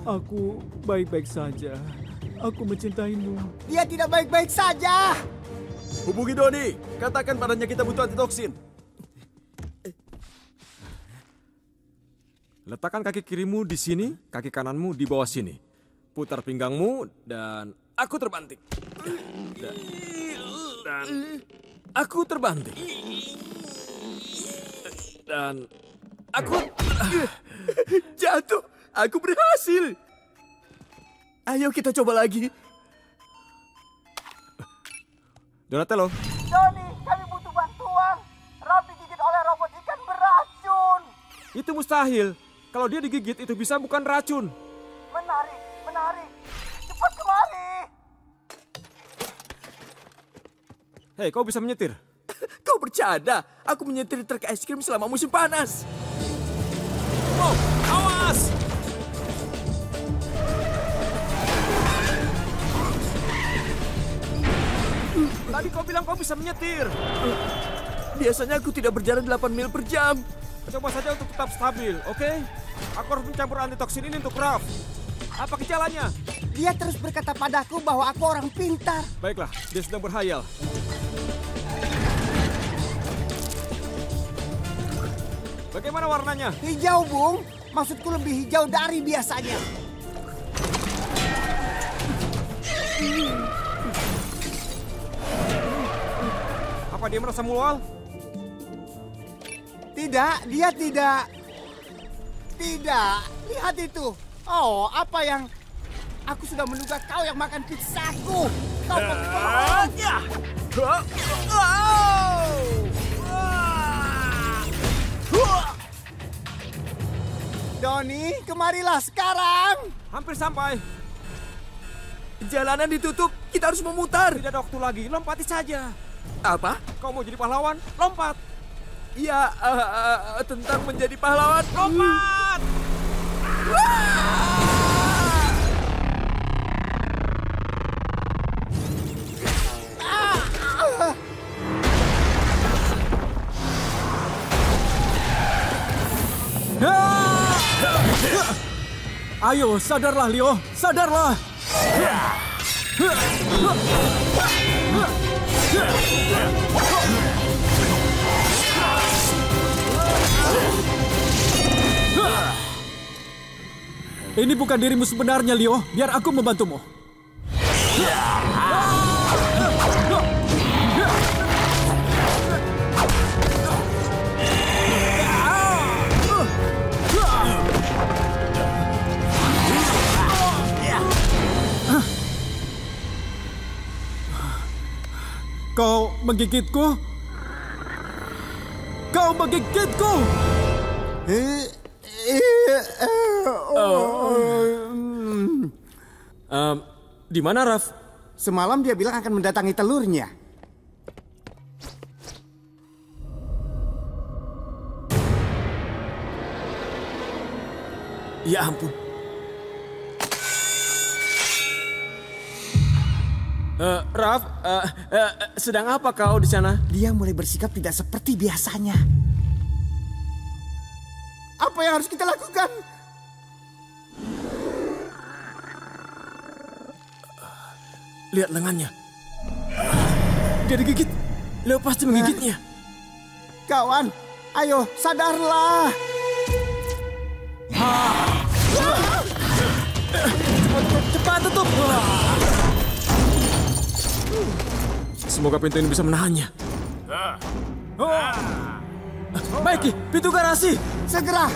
Aku baik-baik saja. Aku mencintaimu. Dia tidak baik-baik saja. Hubungi Doni. Katakan padanya kita butuh antitoksin. Letakkan kaki kirimu di sini, kaki kananmu di bawah sini. Putar pinggangmu dan aku terbanting. Dan aku terbanting. Dan aku jatuh. Aku berhasil. Ayo kita coba lagi. Donatello. Doni, kami butuh bantuan. Rob digigit oleh robot ikan beracun. Itu mustahil. Kalau dia digigit itu bisa bukan racun. Menarik. Cepat kemari. Hei, kau bisa menyetir? Kau bercanda. Aku menyetir truk es krim selama musim panas. Oh, awas! Tadi kau bilang kau bisa menyetir. Biasanya aku tidak berjalan 8 mil per jam. Coba saja untuk tetap stabil, oke? Aku harus mencampur antitoksin ini untuk Ralph. Apa gejalanya? Dia terus berkata padaku bahwa aku orang pintar. Baiklah, dia sedang berhayal. Bagaimana warnanya? Hijau, Bung. Maksudku lebih hijau dari biasanya. Apa dia merasa mual? Tidak, dia tidak. Tidak, lihat itu. Oh, apa yang... Aku sudah menduga kau yang makan pizzaku. Kau pembohong. Doni, kemarilah sekarang. Hampir sampai. Jalanan ditutup, kita harus memutar. Tidak ada waktu lagi, lompati saja. Apa? Kau mau jadi pahlawan? Lompat. Ya, tentang menjadi pahlawan. Lompat! Ayo, sadarlah, Leo. Sadarlah. Ini bukan dirimu sebenarnya, Leo. Biar aku membantumu. Kau menggigitku? Kau menggigitku! Di mana, Raf? Semalam dia bilang akan mendatangi telurnya. Ya ampun. Raf, sedang apa kau di sana? Dia mulai bersikap tidak seperti biasanya. Apa yang harus kita lakukan? Lihat lengannya. Dia digigit. Leo pasti menggigitnya. Kawan, ayo sadarlah. Cepat tutup. Semoga pintu ini bisa menahannya. Baik, pintu garasi. Segera.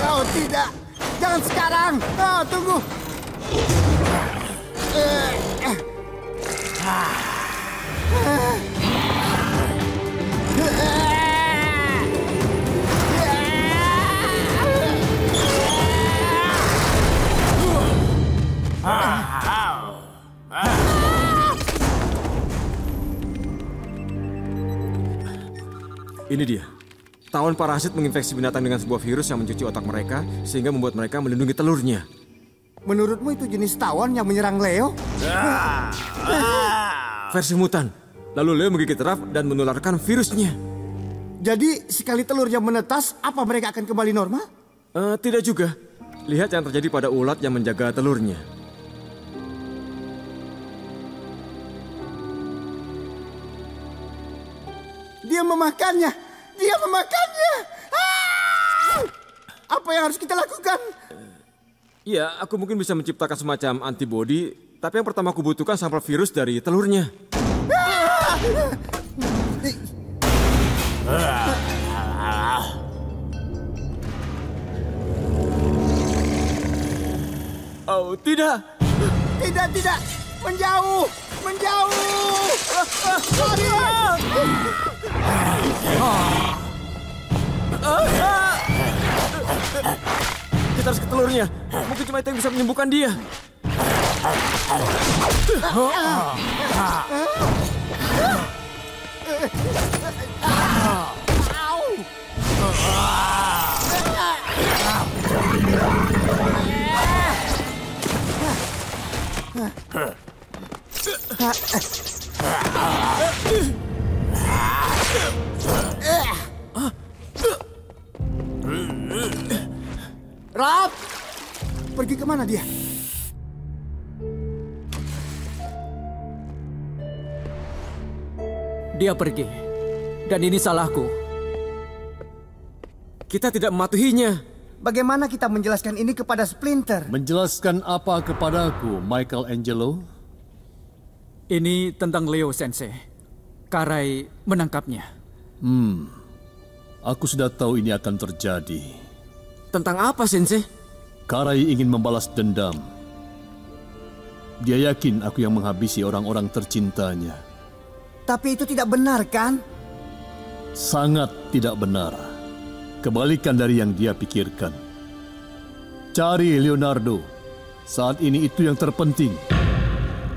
Oh tidak, jangan sekarang. Oh, tunggu. Ini dia. Tawon parasit menginfeksi binatang dengan sebuah virus yang mencuci otak mereka sehingga membuat mereka melindungi telurnya. Menurutmu itu jenis tawon yang menyerang Leo? Versi mutan. Lalu Leo menggigit Raf dan menularkan virusnya. Jadi sekali telurnya menetas, apa mereka akan kembali normal? Tidak juga. Lihat yang terjadi pada ulat yang menjaga telurnya. Dia memakannya. Dia memakannya. Apa yang harus kita lakukan? Ya, aku mungkin bisa menciptakan semacam antibodi, tapi yang pertama aku butuhkan sampel virus dari telurnya. Oh, tidak. Tidak, tidak. Menjauh. Menjauh. Lari. Kita harus ke telurnya. Mungkin cuma itu yang bisa menyembuhkan dia. Raf, pergi kemana dia? Dia pergi. Dan ini salahku. Kita tidak mematuhinya. Bagaimana kita menjelaskan ini kepada Splinter? Menjelaskan apa kepadaku, Michelangelo? Ini tentang Leo Sensei. Karai menangkapnya. Aku sudah tahu ini akan terjadi. Tentang apa, Sensei? Karai ingin membalas dendam. Dia yakin aku yang menghabisi orang-orang tercintanya. Tapi itu tidak benar, kan? Sangat tidak benar. Kebalikan dari yang dia pikirkan. Cari Leonardo. Saat ini itu yang terpenting.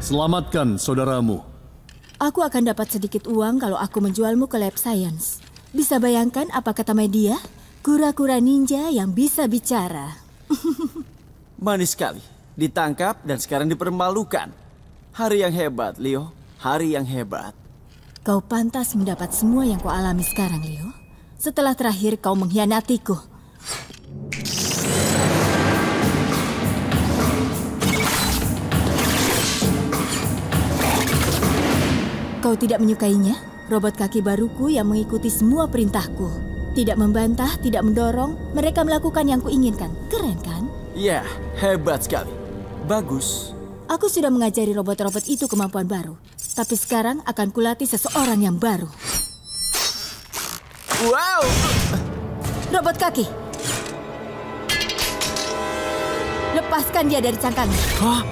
Selamatkan saudaramu. Aku akan dapat sedikit uang kalau aku menjualmu ke Lab Science. Bisa bayangkan apa kata media? Kura-kura ninja yang bisa bicara. Manis sekali. Ditangkap dan sekarang dipermalukan. Hari yang hebat, Leo. Hari yang hebat. Kau pantas mendapat semua yang kau alami sekarang, Leo. Setelah terakhir kau mengkhianatiku. Kau tidak menyukainya? Robot kaki baruku yang mengikuti semua perintahku. Tidak membantah, tidak mendorong, mereka melakukan yang kuinginkan. Keren kan? Ya, hebat sekali. Bagus. Aku sudah mengajari robot-robot itu kemampuan baru. Tapi sekarang akan kulatih seseorang yang baru. Wow! Robot kaki. Lepaskan dia dari cangkangnya. Hah?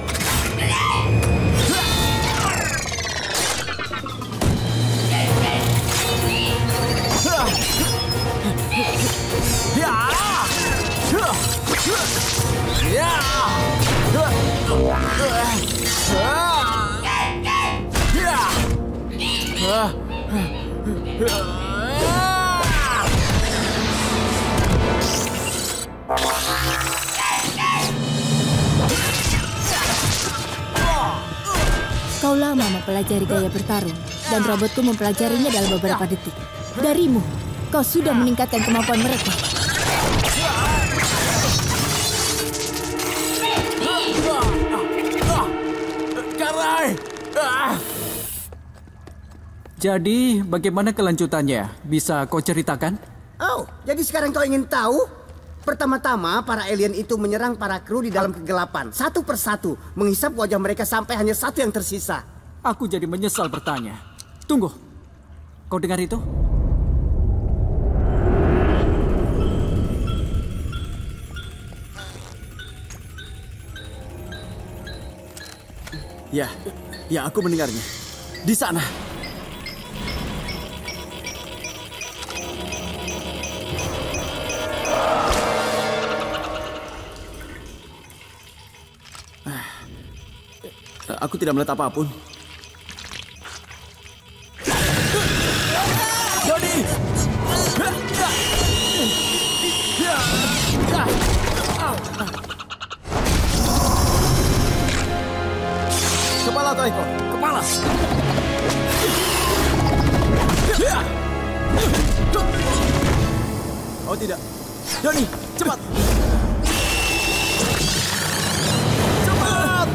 Kau lama mempelajari gaya bertarung, dan robotku mempelajarinya dalam beberapa detik. Darimu, kau sudah meningkatkan kemampuan mereka. Jadi, bagaimana kelanjutannya? Bisa kau ceritakan? Oh, jadi sekarang kau ingin tahu? Pertama-tama, para alien itu menyerang para kru di dalam kegelapan. Satu persatu, menghisap wajah mereka sampai hanya satu yang tersisa. Aku jadi menyesal bertanya. Tunggu, kau dengar itu? Ya, aku mendengarnya. Di sana. Aku tidak melihat apapun. Jody! Kepala atau ekor? Kepala! Oh tidak. Johnny, cepat! Cepat!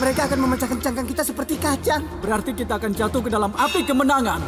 Mereka akan memecahkan cangkang kita seperti kacang. Berarti kita akan jatuh ke dalam api kemenangan.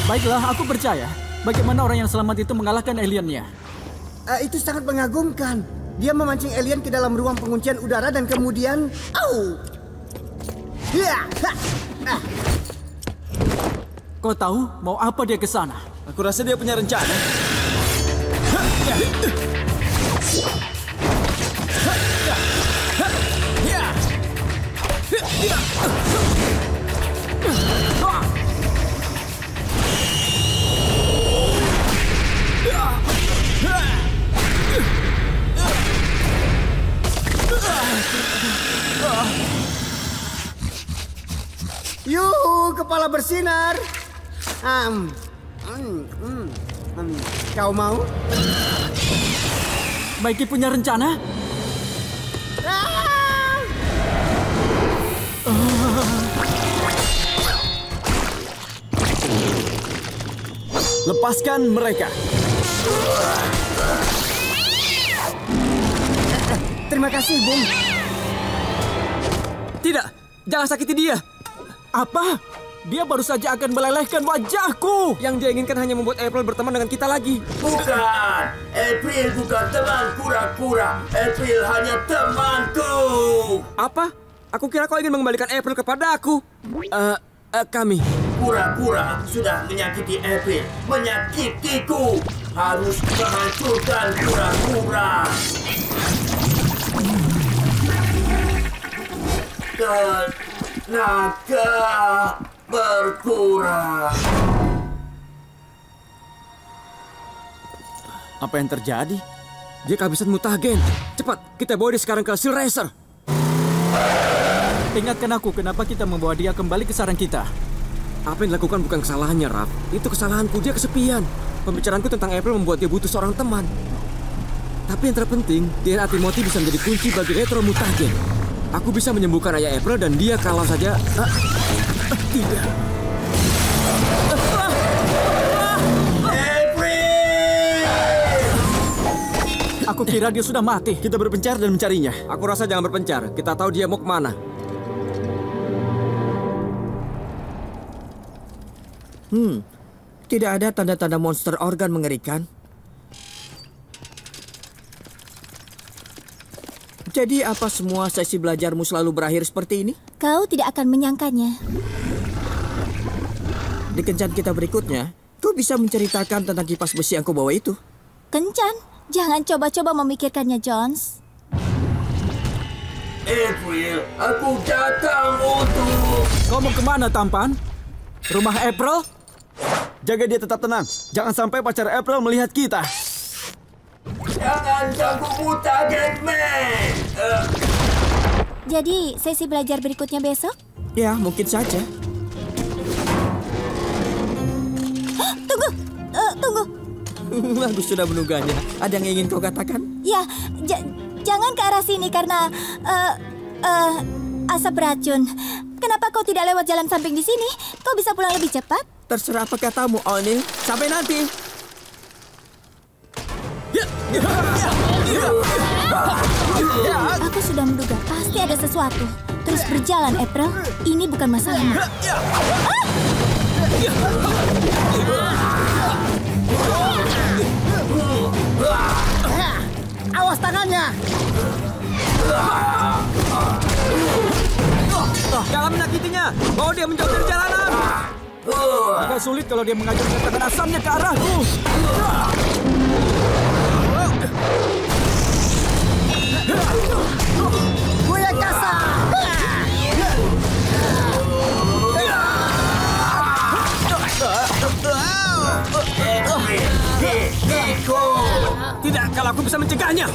Baiklah, aku percaya. Bagaimana orang yang selamat itu mengalahkan aliennya? Itu sangat mengagumkan. Dia memancing alien ke dalam ruang penguncian udara dan kemudian... Kau tahu mau apa dia ke sana? Aku rasa dia punya rencana. Yuhu, kepala bersinar. Kau mau? Mikey punya rencana? Lepaskan mereka. Terima kasih, Bung. Tidak, jangan sakiti dia. Apa? Dia baru saja akan melelehkan wajahku. Yang dia inginkan hanya membuat April berteman dengan kita lagi. Bukan, April bukan teman kura-kura. April hanya temanku. Apa? Aku kira kau ingin mengembalikan April kepada aku. Kami. Kura-kura sudah menyakiti April. Menyakitiku. Harus menghancurkan kura-kura. Tenaga berkurang. Apa yang terjadi? Dia kehabisan mutagen. Cepat, kita bawa dia sekarang ke Seal Racer. Ingatkan aku kenapa kita membawa dia kembali ke sarang kita. Apa yang dilakukan bukan kesalahannya, Raf. Itu kesalahanku, dia kesepian. Pembicaraanku tentang April membuat dia butuh seorang teman. Tapi yang terpenting, DNA Timothy bisa menjadi kunci bagi retro mutagen. Aku bisa menyembuhkan ayah April dan dia kalau saja... tidak. Aku kira dia sudah mati. Kita berpencar dan mencarinya. Aku rasa jangan berpencar. Kita tahu dia mau kemana. Tidak ada tanda-tanda monster organ mengerikan. Jadi apa semua sesi belajarmu selalu berakhir seperti ini? Kau tidak akan menyangkanya. Di kencan kita berikutnya, kau bisa menceritakan tentang kipas besi yang kau bawa itu. Kencan? Jangan coba-coba memikirkannya, Jones. April, aku datang untuk... Kau mau kemana, Tampan? Rumah April? Jaga dia tetap tenang. Jangan sampai pacar April melihat kita. Jangan ganggu mutagen, man! Jadi, sesi belajar berikutnya besok? Ya, mungkin saja. Tunggu! Tunggu! Aku sudah menungganya. Ada yang ingin kau katakan? Ya, jangan ke arah sini karena... asap beracun. Kenapa kau tidak lewat jalan samping di sini? Kau bisa pulang lebih cepat? Terserah apa katamu, O'Neil. Sampai nanti. Aku sudah menduga pasti ada sesuatu. Terus berjalan, April. Ini bukan masalahmu. Awas tangannya! Jangan menyakitinya. Bawa dia menjauh dari jalanan. Agak sulit kalau dia mengajarkan tangan asamnya ke arahku. Buaya kasar! Tidak, kalau aku bisa mencegahnya.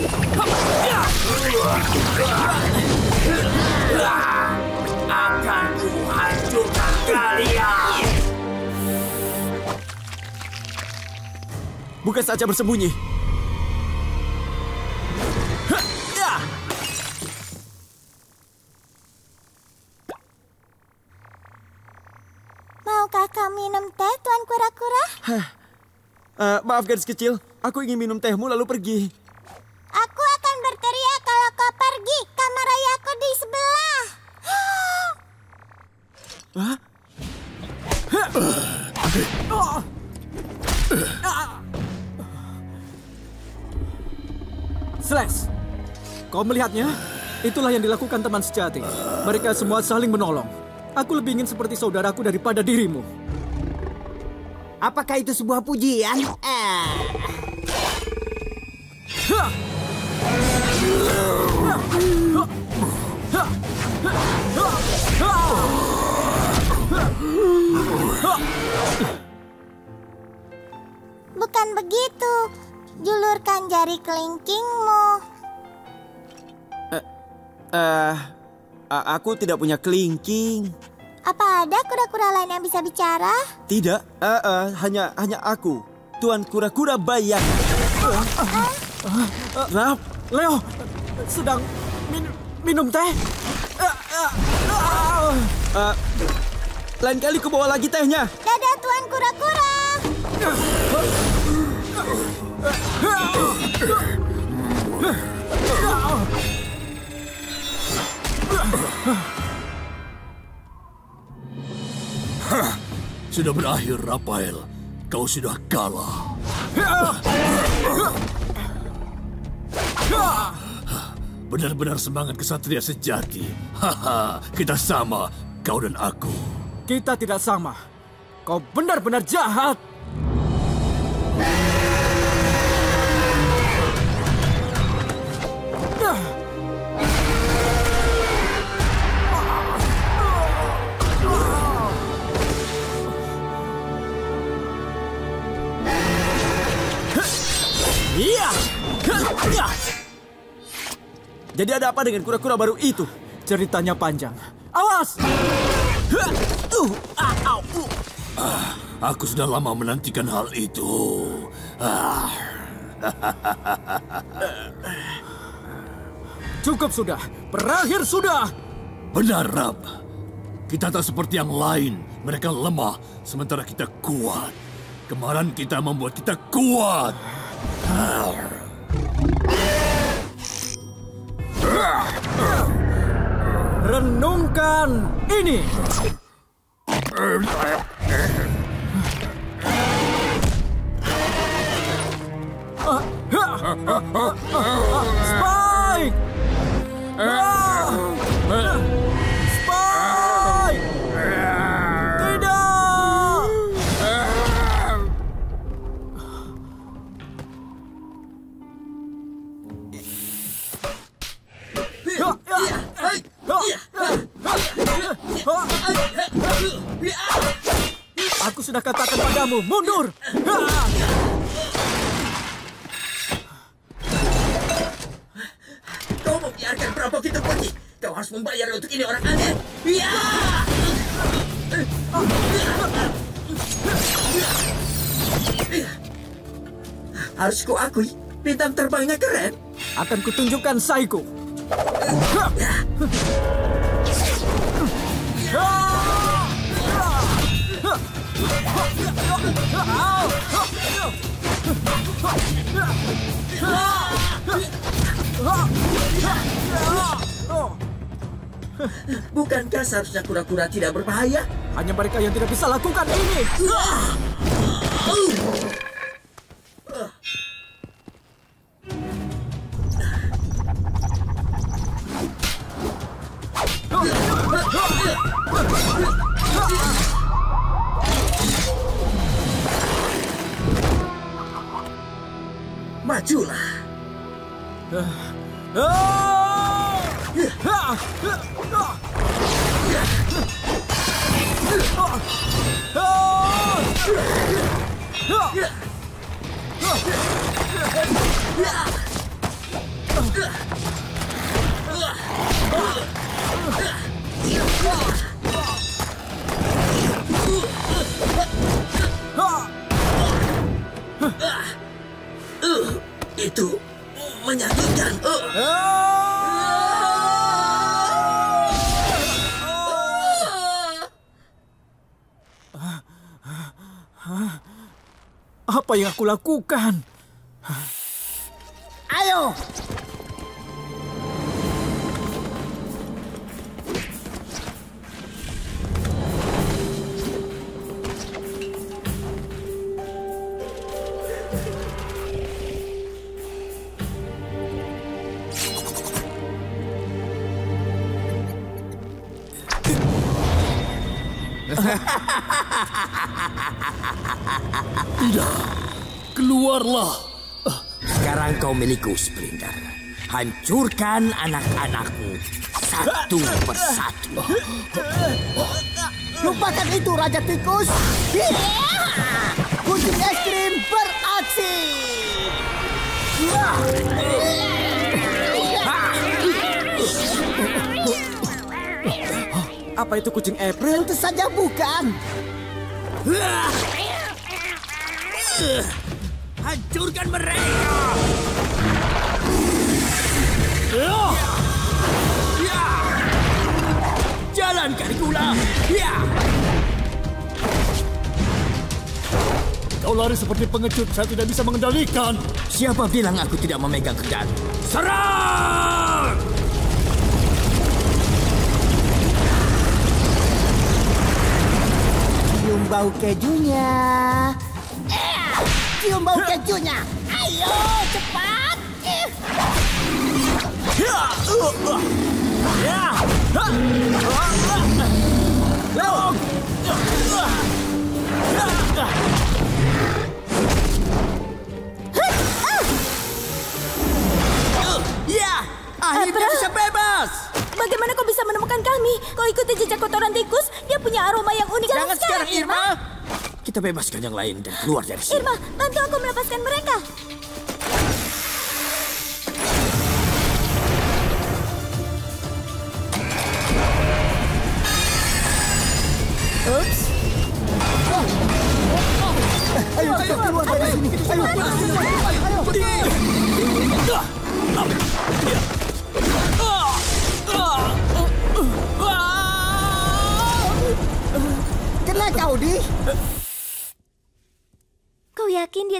Akan kuhancurkan kalian. Bukan saja bersembunyi. Maukah kau minum teh, Tuan Kura-Kura? Maaf gadis kecil, aku ingin minum tehmu lalu pergi. Aku akan berteriak kalau kau pergi. Kamar ayahku di sebelah. Hah? Slash, kau melihatnya? Itulah yang dilakukan teman sejati. Mereka semua saling menolong. Aku lebih ingin seperti saudaraku daripada dirimu. Apakah itu sebuah pujian? Bukan begitu. Julurkan jari kelingkingmu. Aku tidak punya kelingking. Apa ada kura-kura lain yang bisa bicara? Tidak, hanya aku, Tuan Kura-Kura Bayang. Rap, Leo, sedang minum teh. Lain kali ku bawa lagi tehnya. Dadah, Tuan Kura-Kura. Sudah berakhir, Raphael. Kau sudah kalah. Benar-benar semangat kesatria sejati. Kita sama, kau dan aku. Kita tidak sama. Kau benar-benar jahat. Jadi ada apa dengan kura-kura baru itu? Ceritanya panjang. Awas! Aku sudah lama menantikan hal itu. Cukup sudah. Berakhir sudah. Benar, Rab. Kita tak seperti yang lain. Mereka lemah, sementara kita kuat. Kemarahan kita membuat kita kuat. Renungkan ini. Spike! Spike! Tidak! Aku sudah katakan padamu, mundur! Kau membiarkan perampok itu pergi. Kau harus membayar untuk ini, orang aneh. Ya! Harus kuakui, bintang terbangnya keren. Akan kutunjukkan Saiko. Bukankah seharusnya kura-kura tidak berbahaya? Hanya mereka yang tidak bisa lakukan ini. Majulah. Itu menyakitkan. Apa yang aku lakukan? Ayo! Tidak. Keluarlah. Sekarang kau milikku, Splinter. Hancurkan anak-anakku satu persatu. Lupakan itu, Raja Tikus. Kucing es krim beraksi. Apa itu kucing April? Tentu saja bukan. Hancurkan mereka! Jalan Caligula! Kau lari seperti pengecut, saya tidak bisa mengendalikan. Siapa bilang aku tidak memegang kendali? Serang! Cium bau kejunya. Cium bau kejunya. Ayo, cepat. Akhirnya bisa bebas. Bagaimana kau bisa menemukan kami? Kau ikuti jejak kotoran tikus? Dia punya aroma yang unik. Jangan sekarang, Irma. Kita bebaskan yang lain dan keluar dari sini. Irma, bantu aku melepaskan mereka.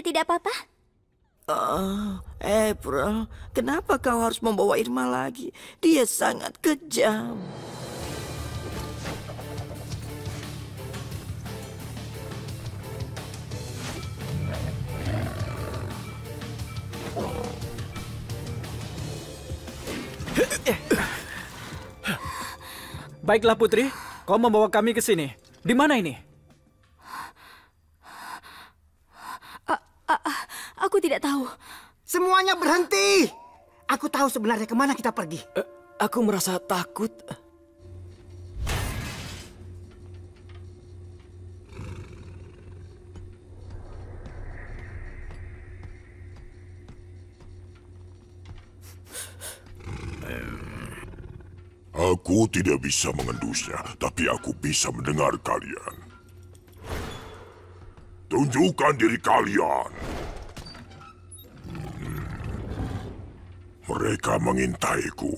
tidak apa-apa? April, kenapa kau harus membawa Irma lagi? Dia sangat kejam. Baiklah Putri, kau membawa kami ke sini. Di mana ini? Aku tidak tahu. Semuanya berhenti. Aku tahu sebenarnya kemana kita pergi. Aku merasa takut. Aku tidak bisa mengendusnya, tapi aku bisa mendengar kalian. Tunjukkan diri kalian. Mereka mengintaiku.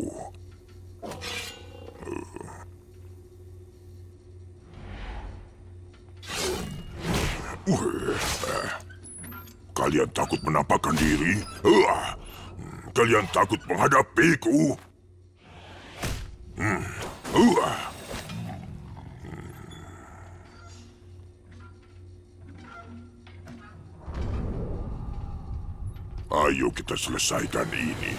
Kalian takut menampakkan diri? Kalian takut menghadapiku? Ayo kita selesaikan ini.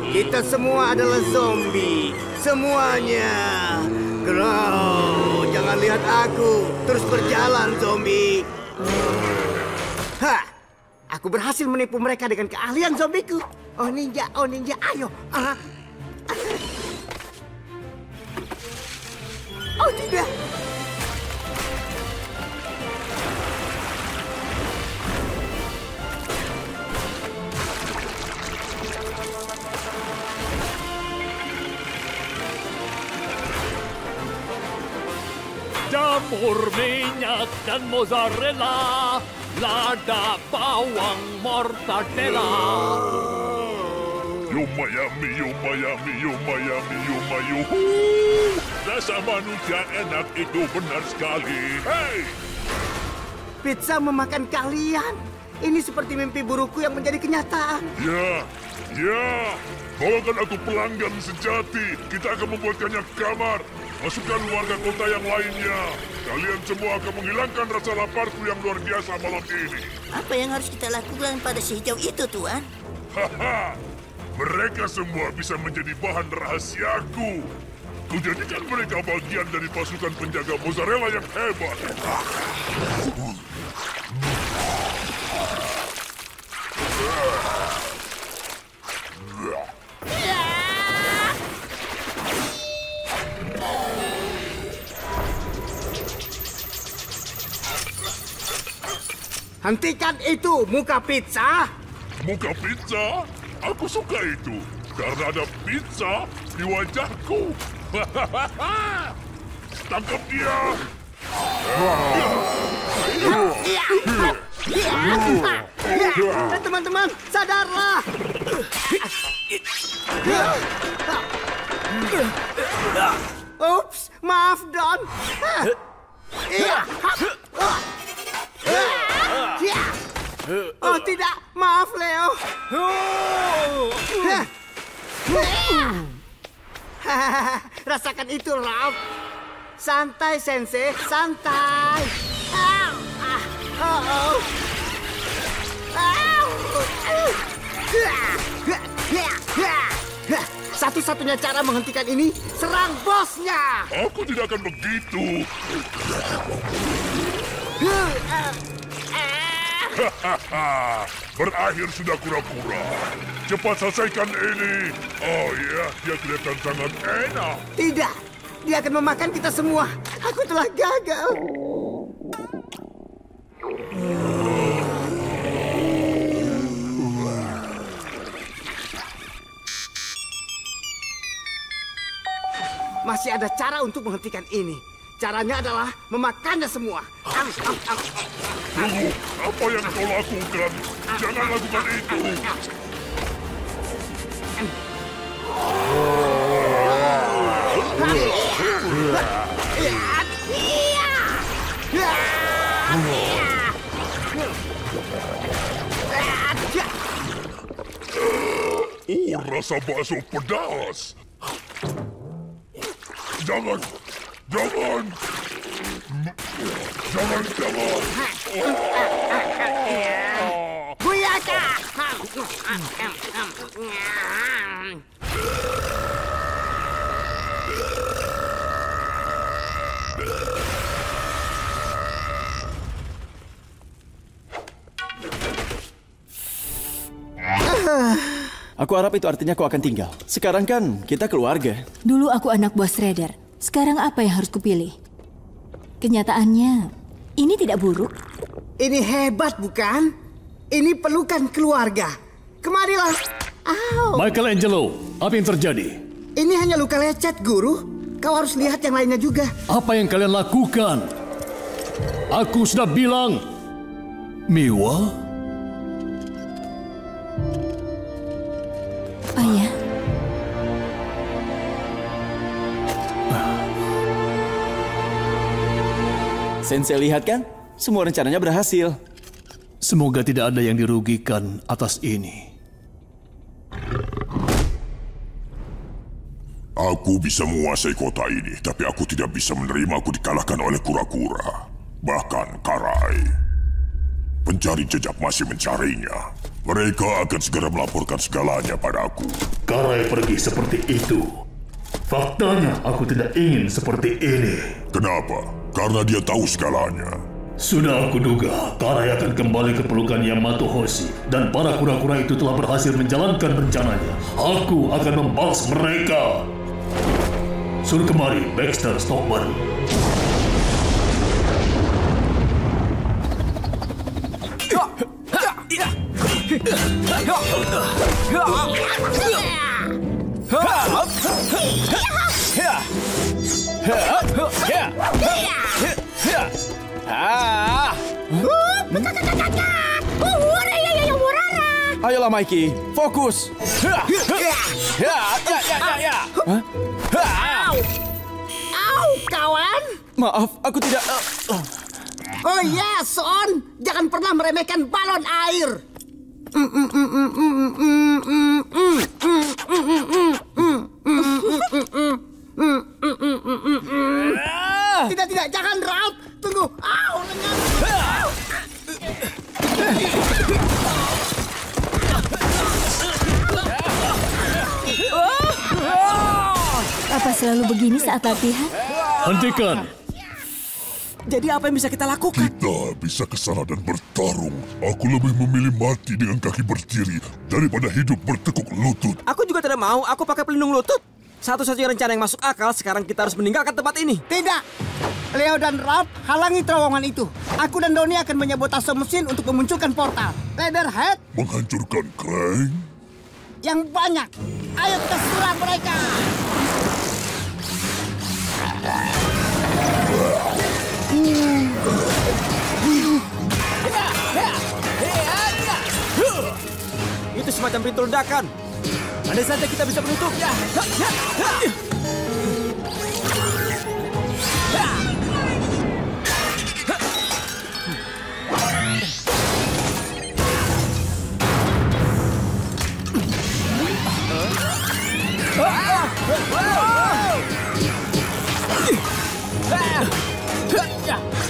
Kita semua adalah zombie. Semuanya. Grow, jangan lihat aku. Terus berjalan, zombie. Aku berhasil menipu mereka dengan keahlian zombiku. Oh ninja, ayo. Oh tidak. Jamur, minyak, dan mozzarella, lada, bawang, mortadella. Yumayami, yumayami, yumayami, yumayuhu. Rasa manusia enak itu benar sekali. Hei! Pizza memakan kalian. Ini seperti mimpi burukku yang menjadi kenyataan. Ya. Bawakan aku pelanggan sejati. Kita akan membuatkannya kamar. Masukkan warga kota yang lainnya. Kalian semua akan menghilangkan rasa laparku yang luar biasa malam ini. Apa yang harus kita lakukan pada si hijau itu, Tuan? Mereka semua bisa menjadi bahan rahasiaku. Kujadikan mereka bagian dari pasukan penjaga mozzarella yang hebat. Hentikan itu, muka pizza! Muka pizza? Aku suka itu. Karena ada pizza di wajahku. Tangkap dia! Teman-teman, sadarlah! Ups, maaf Don. Iya. Oh tidak, maaf Leo. Rasakan itu, Ralph. Santai, Sensei, santai. Satu-satunya cara menghentikan ini, serang bosnya. Aku tidak akan begitu. Berakhir sudah kura-kura. Cepat selesaikan ini. Oh iya, dia kelihatan sangat enak. Tidak, dia akan memakan kita semua. Aku telah gagal. Masih ada cara untuk menghentikan ini. Caranya adalah memakannya semua. Tunggu, apa yang kau lakukan? Jangan lakukan itu. Oh, rasa bakso pedas. Jangan. Jangan. Buyaka! Aku harap itu artinya kau akan tinggal. Sekarang kan kita keluarga. Dulu aku anak buah Shredder. Sekarang apa yang harus kupilih? Kenyataannya, ini tidak buruk. Ini hebat, bukan? Ini pelukan keluarga. Kemarilah. Michelangelo, apa yang terjadi? Ini hanya luka lecet, Guru. Kau harus lihat yang lainnya juga. Apa yang kalian lakukan? Aku sudah bilang, Miwa. Ayah. Sensei lihat kan? Semua rencananya berhasil. Semoga tidak ada yang dirugikan atas ini. Aku bisa menguasai kota ini, tapi aku tidak bisa menerima aku dikalahkan oleh kura-kura. Bahkan Karai. Pencari jejak masih mencarinya. Mereka akan segera melaporkan segalanya padaku. Karai pergi seperti itu. Faktanya aku tidak ingin seperti ini. Kenapa? Karena dia tahu segalanya. Sudah aku duga, Karai akan kembali ke pelukan Yamato Hoshi. Dan para kura-kura itu telah berhasil menjalankan rencananya. Aku akan membalas mereka. Suruh kemari, Baxter Stockman. Ayolah Mikey, fokus. Au, kawan. Maaf, aku tidak... Oh ya, Son. Jangan pernah meremehkan balon air. Tidak, jangan, Ralph. Tunggu. Au, lengan. Apa selalu begini saat latihan? Hentikan. Jadi apa yang bisa kita lakukan? Kita bisa ke sana dan bertarung. Aku lebih memilih mati dengan kaki berdiri daripada hidup bertekuk lutut. Aku juga tidak mau. Aku pakai pelindung lutut. Satu-satunya rencana yang masuk akal, sekarang kita harus meninggalkan tempat ini. Tidak. Leo dan Ralph halangi terowongan itu. Aku dan Donnie akan menyabotase mesin untuk memunculkan portal. Leatherhead menghancurkan Krang yang banyak. Ayo kita serang mereka. Itu semacam pintu ledakan. Andai saja kita bisa menutupnya.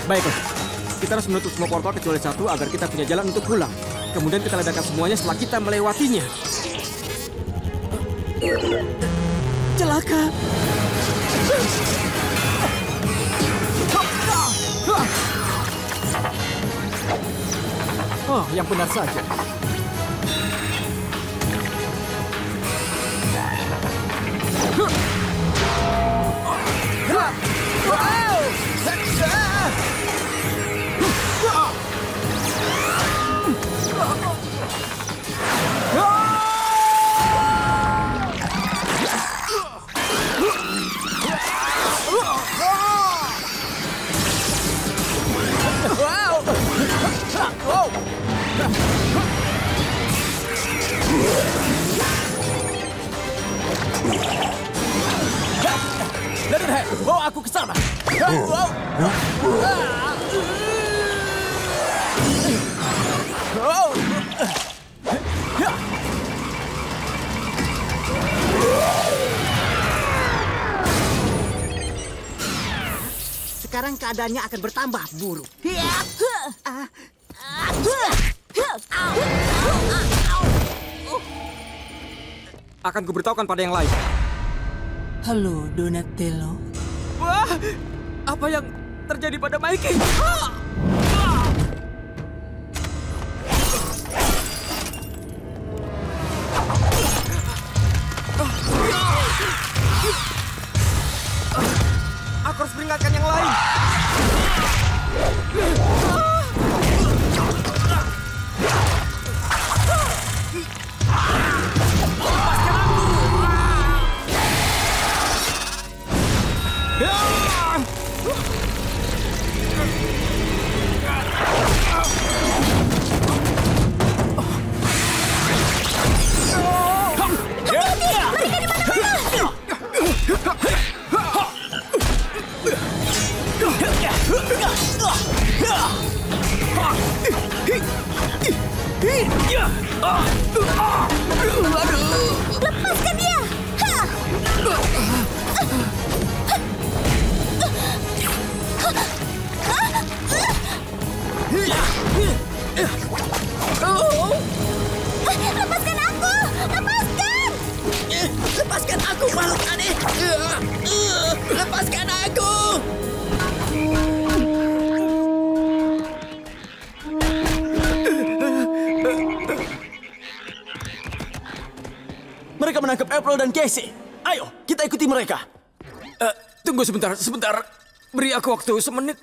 Baiklah, kita harus menutup semua portal kecuali satu agar kita punya jalan untuk pulang. Kemudian kita ledakan semuanya setelah kita melewatinya. Celaka. Oh, yang benar saja. Leatherhead, bawa aku ke sana. Sekarang keadaannya akan bertambah buruk. Akan kuberitahukan pada yang lain. Halo, Donatello. Wah, apa yang terjadi pada Mikey? Aku harus peringatkan yang lain. Lepaskan dia! Lepaskan aku! Lepaskan! Lepaskan aku, makhluk aneh! Lepaskan aku! Mereka menangkap April dan Casey. Ayo, kita ikuti mereka. Tunggu sebentar. Beri aku waktu semenit.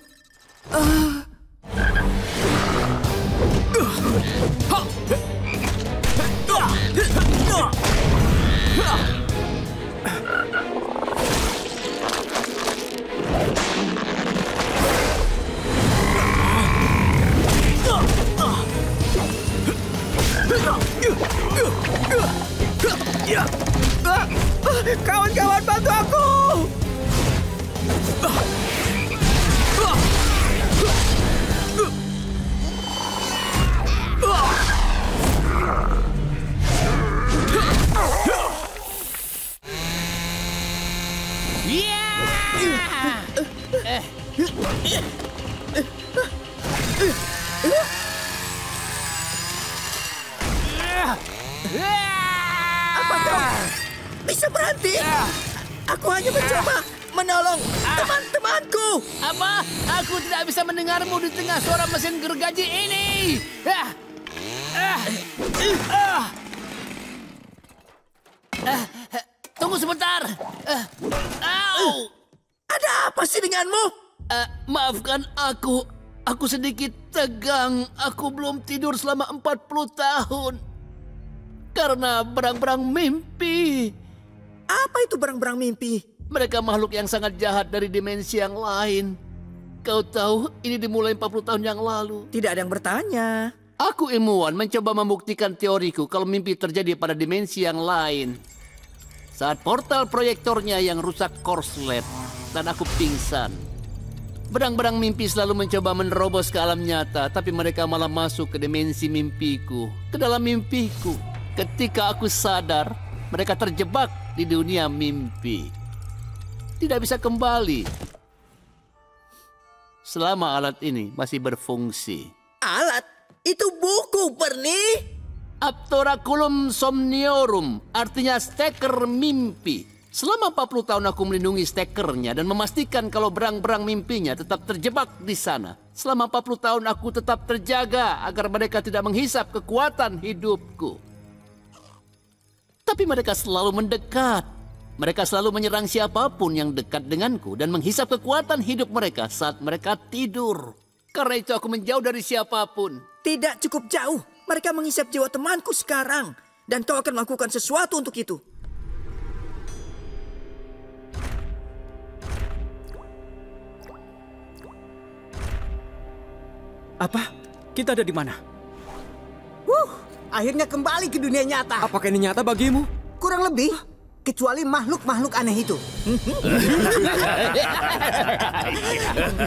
Kawan-kawan, bantu aku! Apakah bisa berhenti? Aku hanya mencoba menolong teman-temanku. Apa? Aku tidak bisa mendengarmu di tengah suara mesin gergaji ini. Tunggu sebentar. Ada apa sih denganmu? Maafkan aku. Aku sedikit tegang. Aku belum tidur selama 40 tahun. Karena berang-berang mimpi. Apa itu berang-berang mimpi? Mereka makhluk yang sangat jahat dari dimensi yang lain. Kau tahu, ini dimulai 40 tahun yang lalu. Tidak ada yang bertanya. Aku ilmuwan mencoba membuktikan teoriku kalau mimpi terjadi pada dimensi yang lain. Saat portal proyektornya yang rusak korslet dan aku pingsan. Berang-berang mimpi selalu mencoba menerobos ke alam nyata, tapi mereka malah masuk ke dimensi mimpiku, ke dalam mimpiku. Ketika aku sadar, mereka terjebak di dunia mimpi. Tidak bisa kembali. selama alat ini masih berfungsi. Alat? Itu buku, Perni. Aptoraculum somniorum, artinya steker mimpi. Selama 40 tahun aku melindungi stekernya dan memastikan kalau berang-berang mimpinya tetap terjebak di sana. Selama 40 tahun aku tetap terjaga agar mereka tidak menghisap kekuatan hidupku. Tapi mereka selalu mendekat. Mereka selalu menyerang siapapun yang dekat denganku dan menghisap kekuatan hidup mereka saat mereka tidur. Karena itu aku menjauh dari siapapun. Tidak cukup jauh. Mereka menghisap jiwa temanku sekarang. Dan kau akan melakukan sesuatu untuk itu. Apa? Kita ada di mana? Akhirnya kembali ke dunia nyata. Apakah ini nyata bagimu? Kurang lebih. Kecuali makhluk-makhluk aneh itu.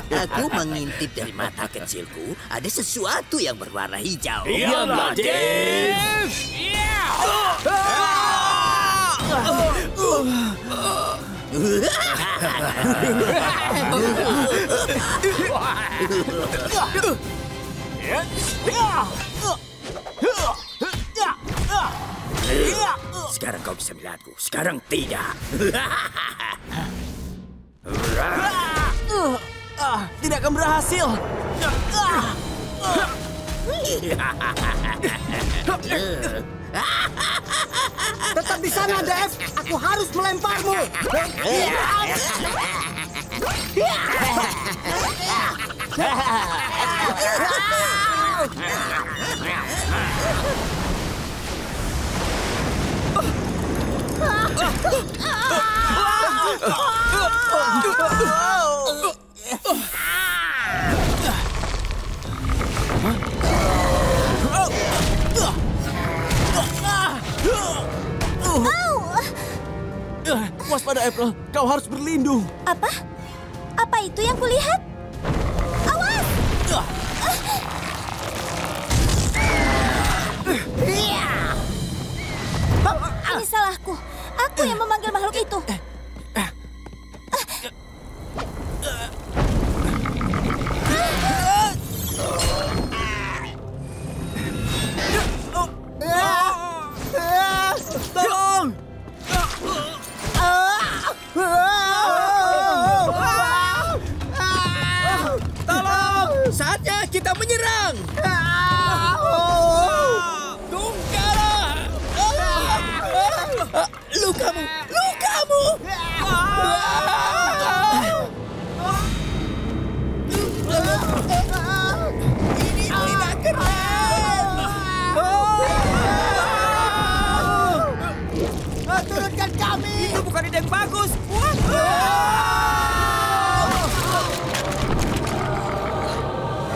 Aku mengintip dari mata kecilku, ada sesuatu yang berwarna hijau. Iyalah, Dave! Sekarang kau bisa melihatku, sekarang tidak. Tidak akan berhasil. Tetap di sana, Dev. Aku harus melemparmu. Waspada, April. Kau harus berlindung. Apa? Apa itu yang kulihat? Awas! Ini salahku. Aku yang memanggil makhluk itu. Tolong! Tolong! Saatnya kita menyerang! Lukamu! Lukamu! Ini tidak keren! Turunkan kami! Itu bukan ide yang bagus!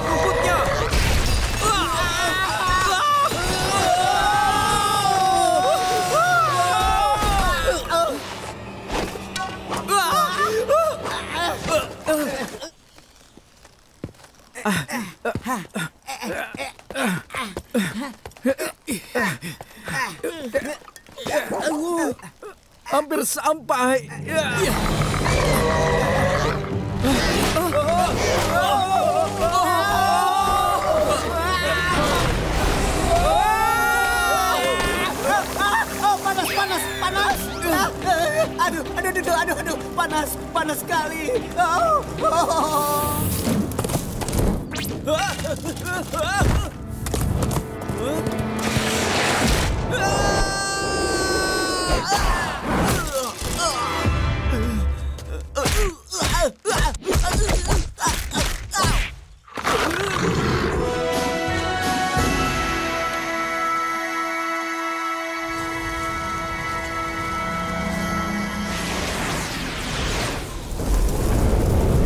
Rumputnya! Hampir sampai. Panas. Aduh, panas sekali.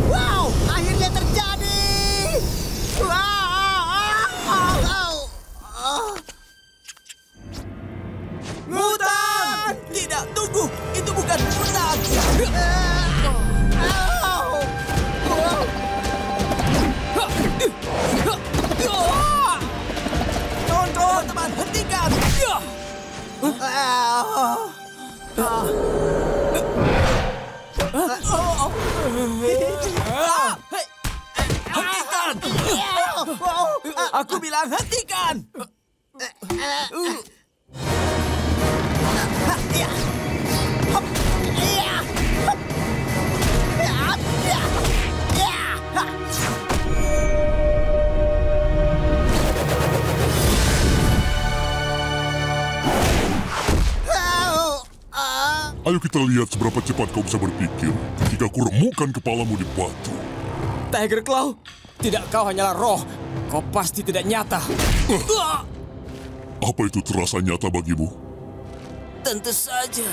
Wow, akhirnya terjadi. Mutan! Tidak, tunggu. Itu bukan mutan. Kawan-kawan, teman, hentikan. Aku bilang hentikan! Ayo kita lihat seberapa cepat kau bisa berpikir jika aku remukkan kepalamu di batu. Tiger Claw, tidak, kau hanyalah roh. Kau pasti tidak nyata. Apa itu terasa nyata bagimu? Tentu saja.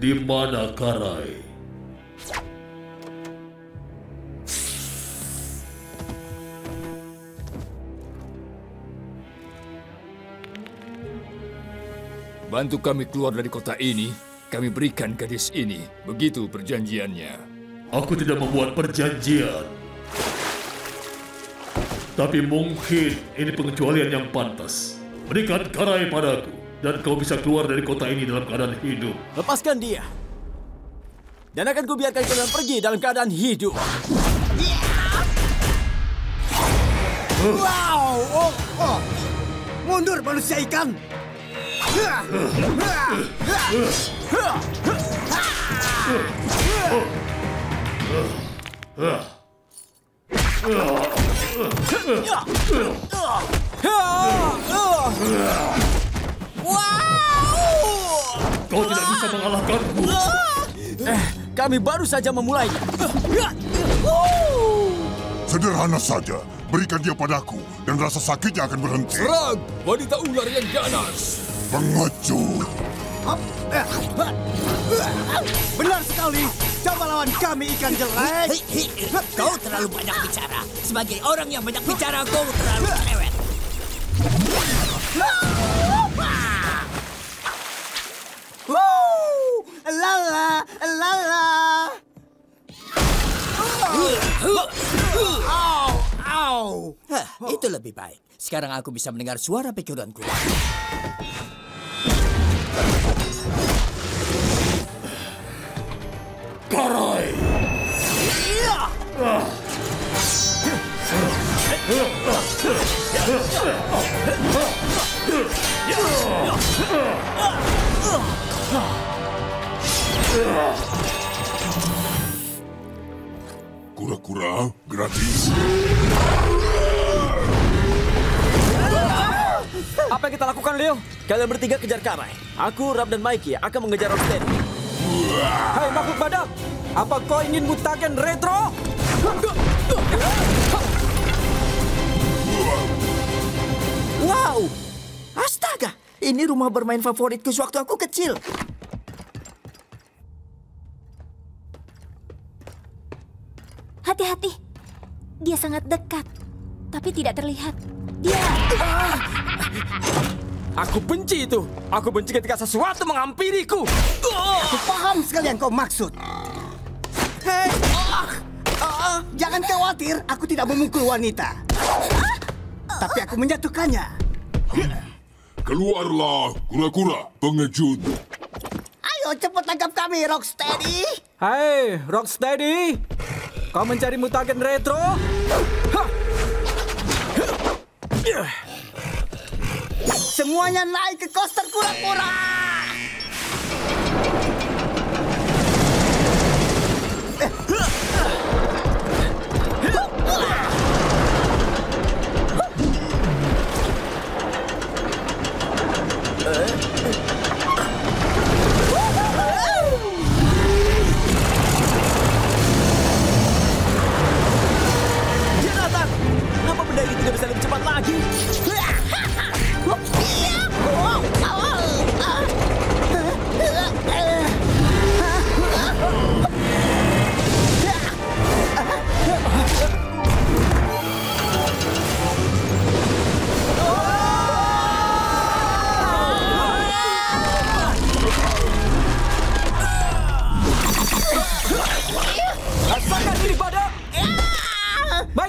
Di mana Karai? Bantu kami keluar dari kota ini, kami berikan gadis ini. Begitu perjanjiannya. Aku tidak membuat perjanjian. Tapi mungkin ini pengecualian yang pantas. Berikan Karai padaku, dan kau bisa keluar dari kota ini dalam keadaan hidup. Lepaskan dia. Dan akan kubiarkan kalian pergi dalam keadaan hidup. Wow! Mundur manusia ikan! Kau tidak bisa mengalahkanku. Kami baru saja memulainya. Sederhana saja. Berikan dia padaku, dan rasa sakitnya akan berhenti. Serang, wanita ular yang ganas. Pengecut. Benar sekali. Coba lawan kami, ikan jelek. Kau terlalu banyak bicara. Sebagai orang yang banyak bicara, kau terlalu cerewet. Lala, lala. Itu lebih baik. Sekarang aku bisa mendengar suara pikiranku. Karai! Kura-kura gratis. Apa yang kita lakukan, Leo? Kalian bertiga kejar Karai. Aku, Rab, dan Mikey akan mengejar Rocksteady. Hai makhluk badak, apa kau ingin mutagen retro? Wow! Astaga, ini rumah bermain favoritku sewaktu aku kecil. Hati-hati. Dia sangat dekat, tapi tidak terlihat. Dia... Aku benci itu. Aku benci ketika sesuatu menghampiriku. Aku paham sekali yang kau maksud. Hei, jangan khawatir. Aku tidak memukul wanita. Tapi aku menjatuhkannya. Keluarlah, kura-kura pengecut. Ayo cepat tangkap kami, Rocksteady. Hai, Rocksteady. Kau mencari mutagen retro? Semuanya naik ke coaster kura-kura. Dia datang. Kenapa benda ini tidak bisa lebih cepat lagi?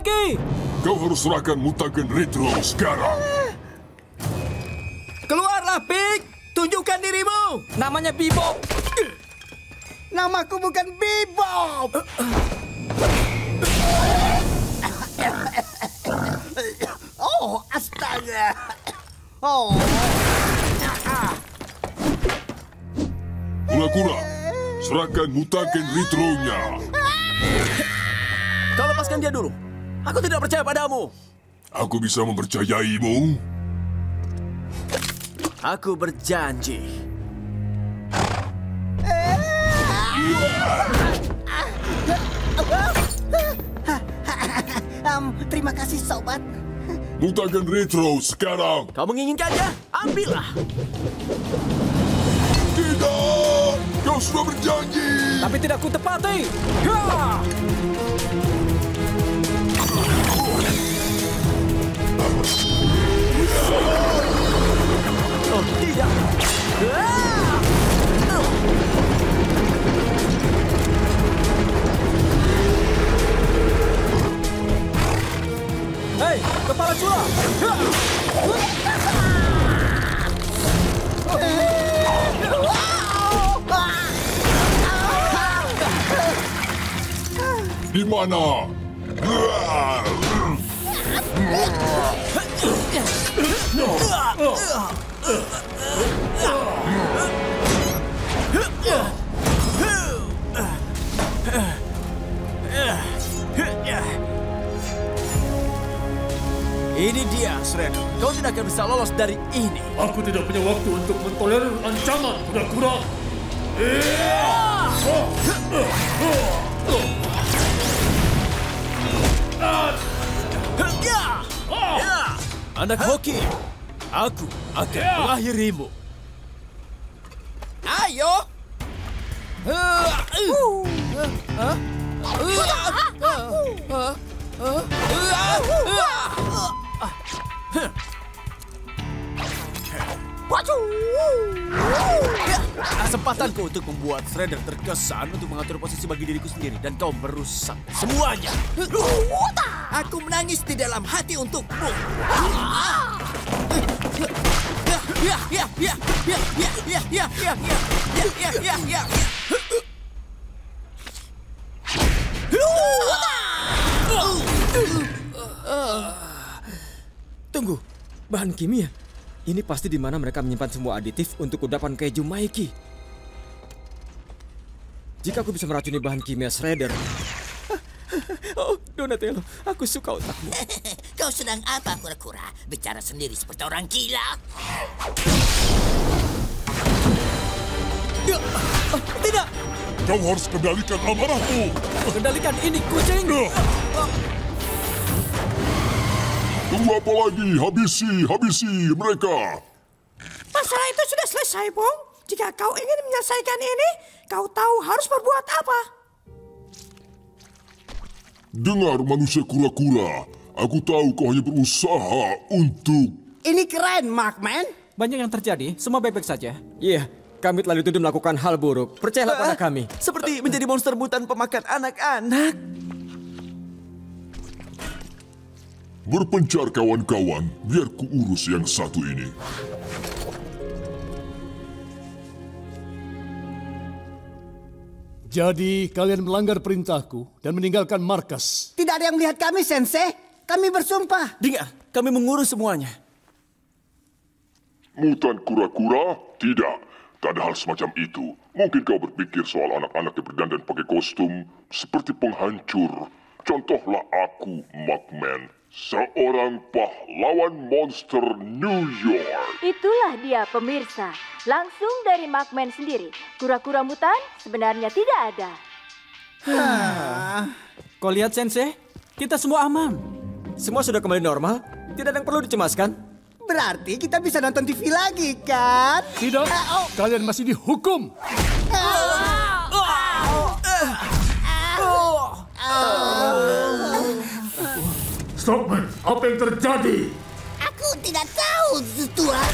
Pergi! Kau harus serahkan mutagen retro sekarang. Keluarlah, Pig! Tunjukkan dirimu! Namanya Bebop. Namaku bukan Bebop. Oh, astaga. Oh. Kura-kura, serahkan mutagen retronya. Kau lepaskan dia dulu. Aku tidak percaya padamu. Aku bisa mempercayaimu. Aku berjanji. Terima kasih, sobat. Mutagen retro sekarang. Kau menginginkannya? Ambillah. Tidak! Kau sudah berjanji. Tapi tidak kutepati. Ya! Oh, tidak. Hei, kepala cula! Di mana? Ini dia, Shredder. Kau tidak akan bisa lolos dari ini. Aku tidak punya waktu untuk mentolerir ancaman, kura-kura. Anak hoki, aku akan mengakhirimu. Ayo! Kesempatanku untuk membuat Shredder terkesan untuk mengatur posisi bagi diriku sendiri dan kau merusak semuanya. Aku menangis di dalam hati untukmu. Tunggu, bahan kimia. Ini pasti di mana mereka menyimpan semua aditif untuk kudapan keju Mikey. Jika aku bisa meracuni bahan kimia Shredder. Oh, Donatello, aku suka otakmu. Kau sedang apa, kura-kura? Bicara sendiri seperti orang gila. Tidak! Kau harus kendalikan amarahmu. Kendalikan ini, kucing! Tunggu apa lagi? Habisi mereka. Masalah itu sudah selesai, Bong. Jika kau ingin menyelesaikan ini, kau tahu harus berbuat apa. Dengar manusia kura-kura, aku tahu kau hanya berusaha untuk... Ini keren, Markman. Banyak yang terjadi, semua baik-baik saja. Iya, kami telah dituduh melakukan hal buruk. Percayalah pada kami. Seperti menjadi monster mutan pemakan anak-anak. Berpencar kawan-kawan, biar ku urus yang satu ini. Jadi kalian melanggar perintahku dan meninggalkan markas. Tidak ada yang melihat kami, Sensei. Kami bersumpah. Dengar, kami mengurus semuanya. Mutan kura-kura? Tidak. Tak ada hal semacam itu. Mungkin kau berpikir soal anak-anak yang berdandan pakai kostum seperti penghancur. Contohlah aku, Markman. Seorang pahlawan monster New York. Itulah dia, pemirsa. Langsung dari Markman sendiri. Kura-kura mutan sebenarnya tidak ada. Kau lihat, Sensei? Kita semua aman. Semua sudah kembali normal. Tidak ada yang perlu dicemaskan. Berarti kita bisa nonton TV lagi, kan? Tidak, kalian masih dihukum. Stockman, apa yang terjadi? Aku tidak tahu, Tuan.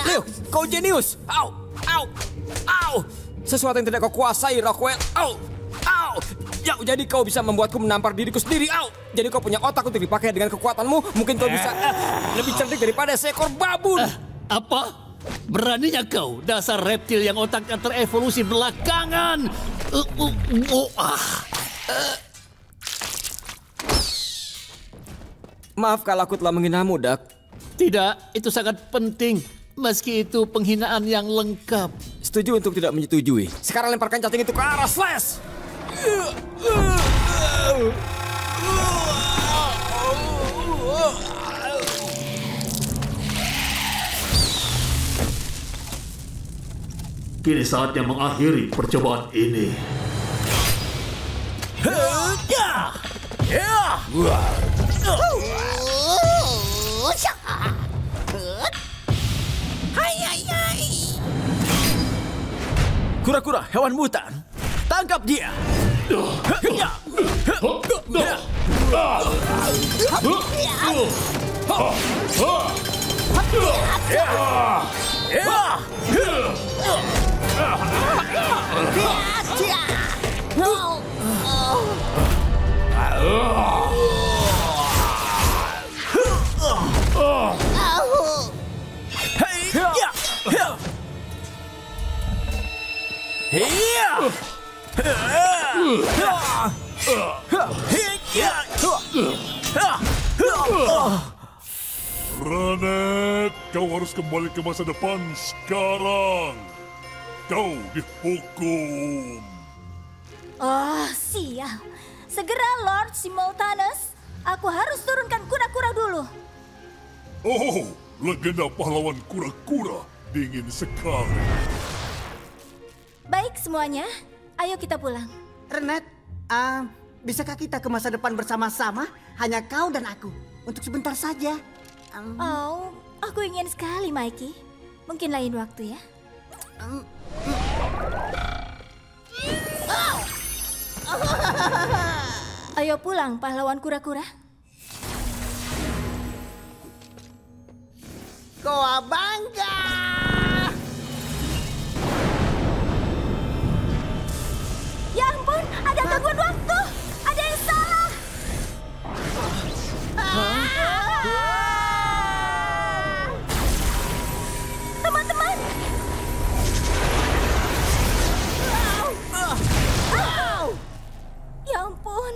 Leo, kau jenius. Au. Sesuatu yang tidak kau kuasai, Rockwell. Au. Ya, jadi kau bisa membuatku menampar diriku sendiri. Au! Jadi kau punya otak untuk dipakai dengan kekuatanmu. Mungkin kau bisa lebih cerdik daripada seekor babon. Apa? Beraninya kau, dasar reptil yang otaknya terevolusi belakangan. Maaf kalau aku telah menghinamu, Dak. Tidak, itu sangat penting. Meski itu penghinaan yang lengkap. Setuju untuk tidak menyetujui. Sekarang lemparkan cacing itu ke arah Slash. Kini saatnya mengakhiri percobaan ini. Kura-kura hewan mutan, tangkap dia! Renet, kau harus kembali ke masa depan sekarang. Kau dihukum. Oh, sial. Segera, Lord Simultanus. Aku harus turunkan kura-kura dulu. Oh, legenda pahlawan kura-kura dingin sekali. Baik semuanya, ayo kita pulang. Renet, bisakah kita ke masa depan bersama-sama? Hanya kau dan aku. Untuk sebentar saja. Oh, aku ingin sekali, Mikey. Mungkin lain waktu ya. Ayo pulang, pahlawan kura-kura. Kowabanga! Ya ampun, ada gangguan waktu. Ada yang salah. Teman-teman. Ya ampun.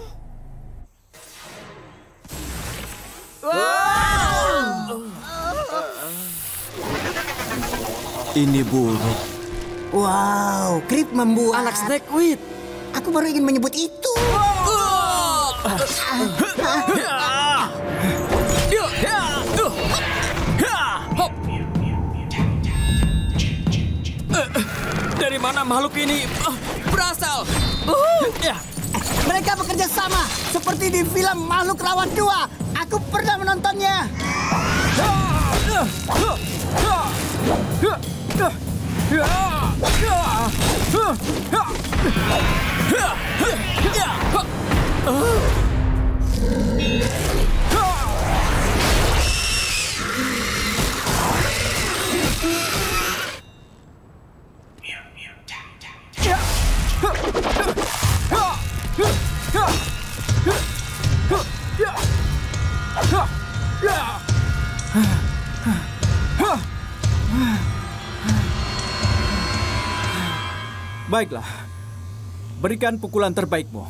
Ini buruk. Wow, Krip membuat anak Snakeweed. Aku baru ingin menyebut itu. Dari mana makhluk ini berasal? Mereka bekerja sama seperti di film Makhluk Lawan 2. Aku pernah menontonnya. Baiklah, berikan pukulan terbaikmu.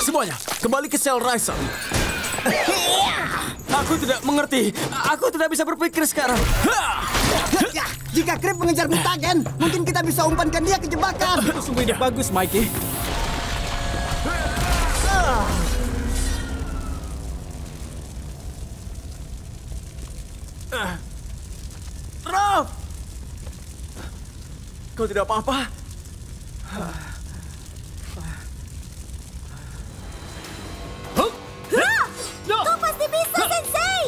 Semuanya, kembali ke sel Ryzen. Aku tidak mengerti. Aku tidak bisa berpikir sekarang. Jika Krip mengejar Mutagen, mungkin kita bisa umpankan dia ke jebakan. Itu sungguh ide bagus, Mikey. Raph! Kau tidak apa-apa? Kau pasti bisa, Sensei!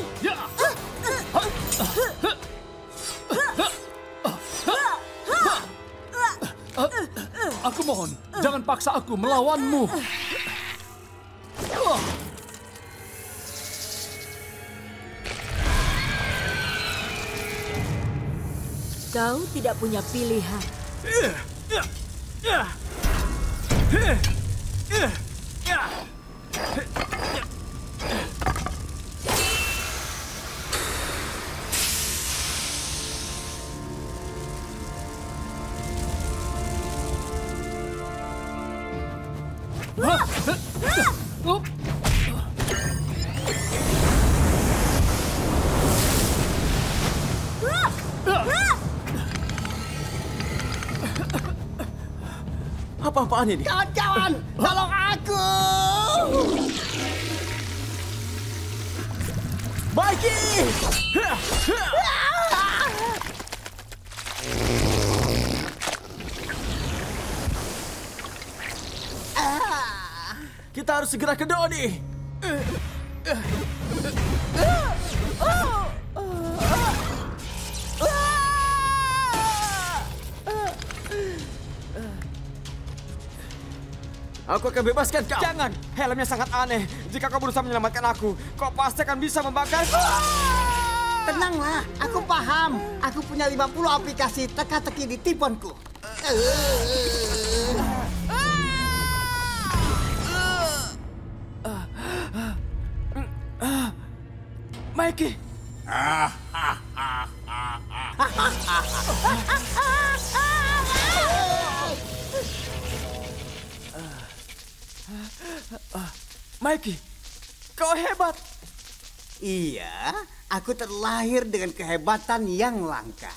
Aku mohon, jangan paksa aku melawanmu. Kau tidak punya pilihan. Apa-apaan ini? Kawan-kawan, tolong aku! Mikey! Kita harus segera ke Doni. Aku akan bebaskan kau. Jangan, helmnya sangat aneh. Jika kau berusaha menyelamatkan aku, kau pasti akan bisa membakarku. Tenanglah, aku paham. Aku punya 50 aplikasi teka-teki di tiponku. Mikey. Mikey, kau hebat. Iya, aku terlahir dengan kehebatan yang langka.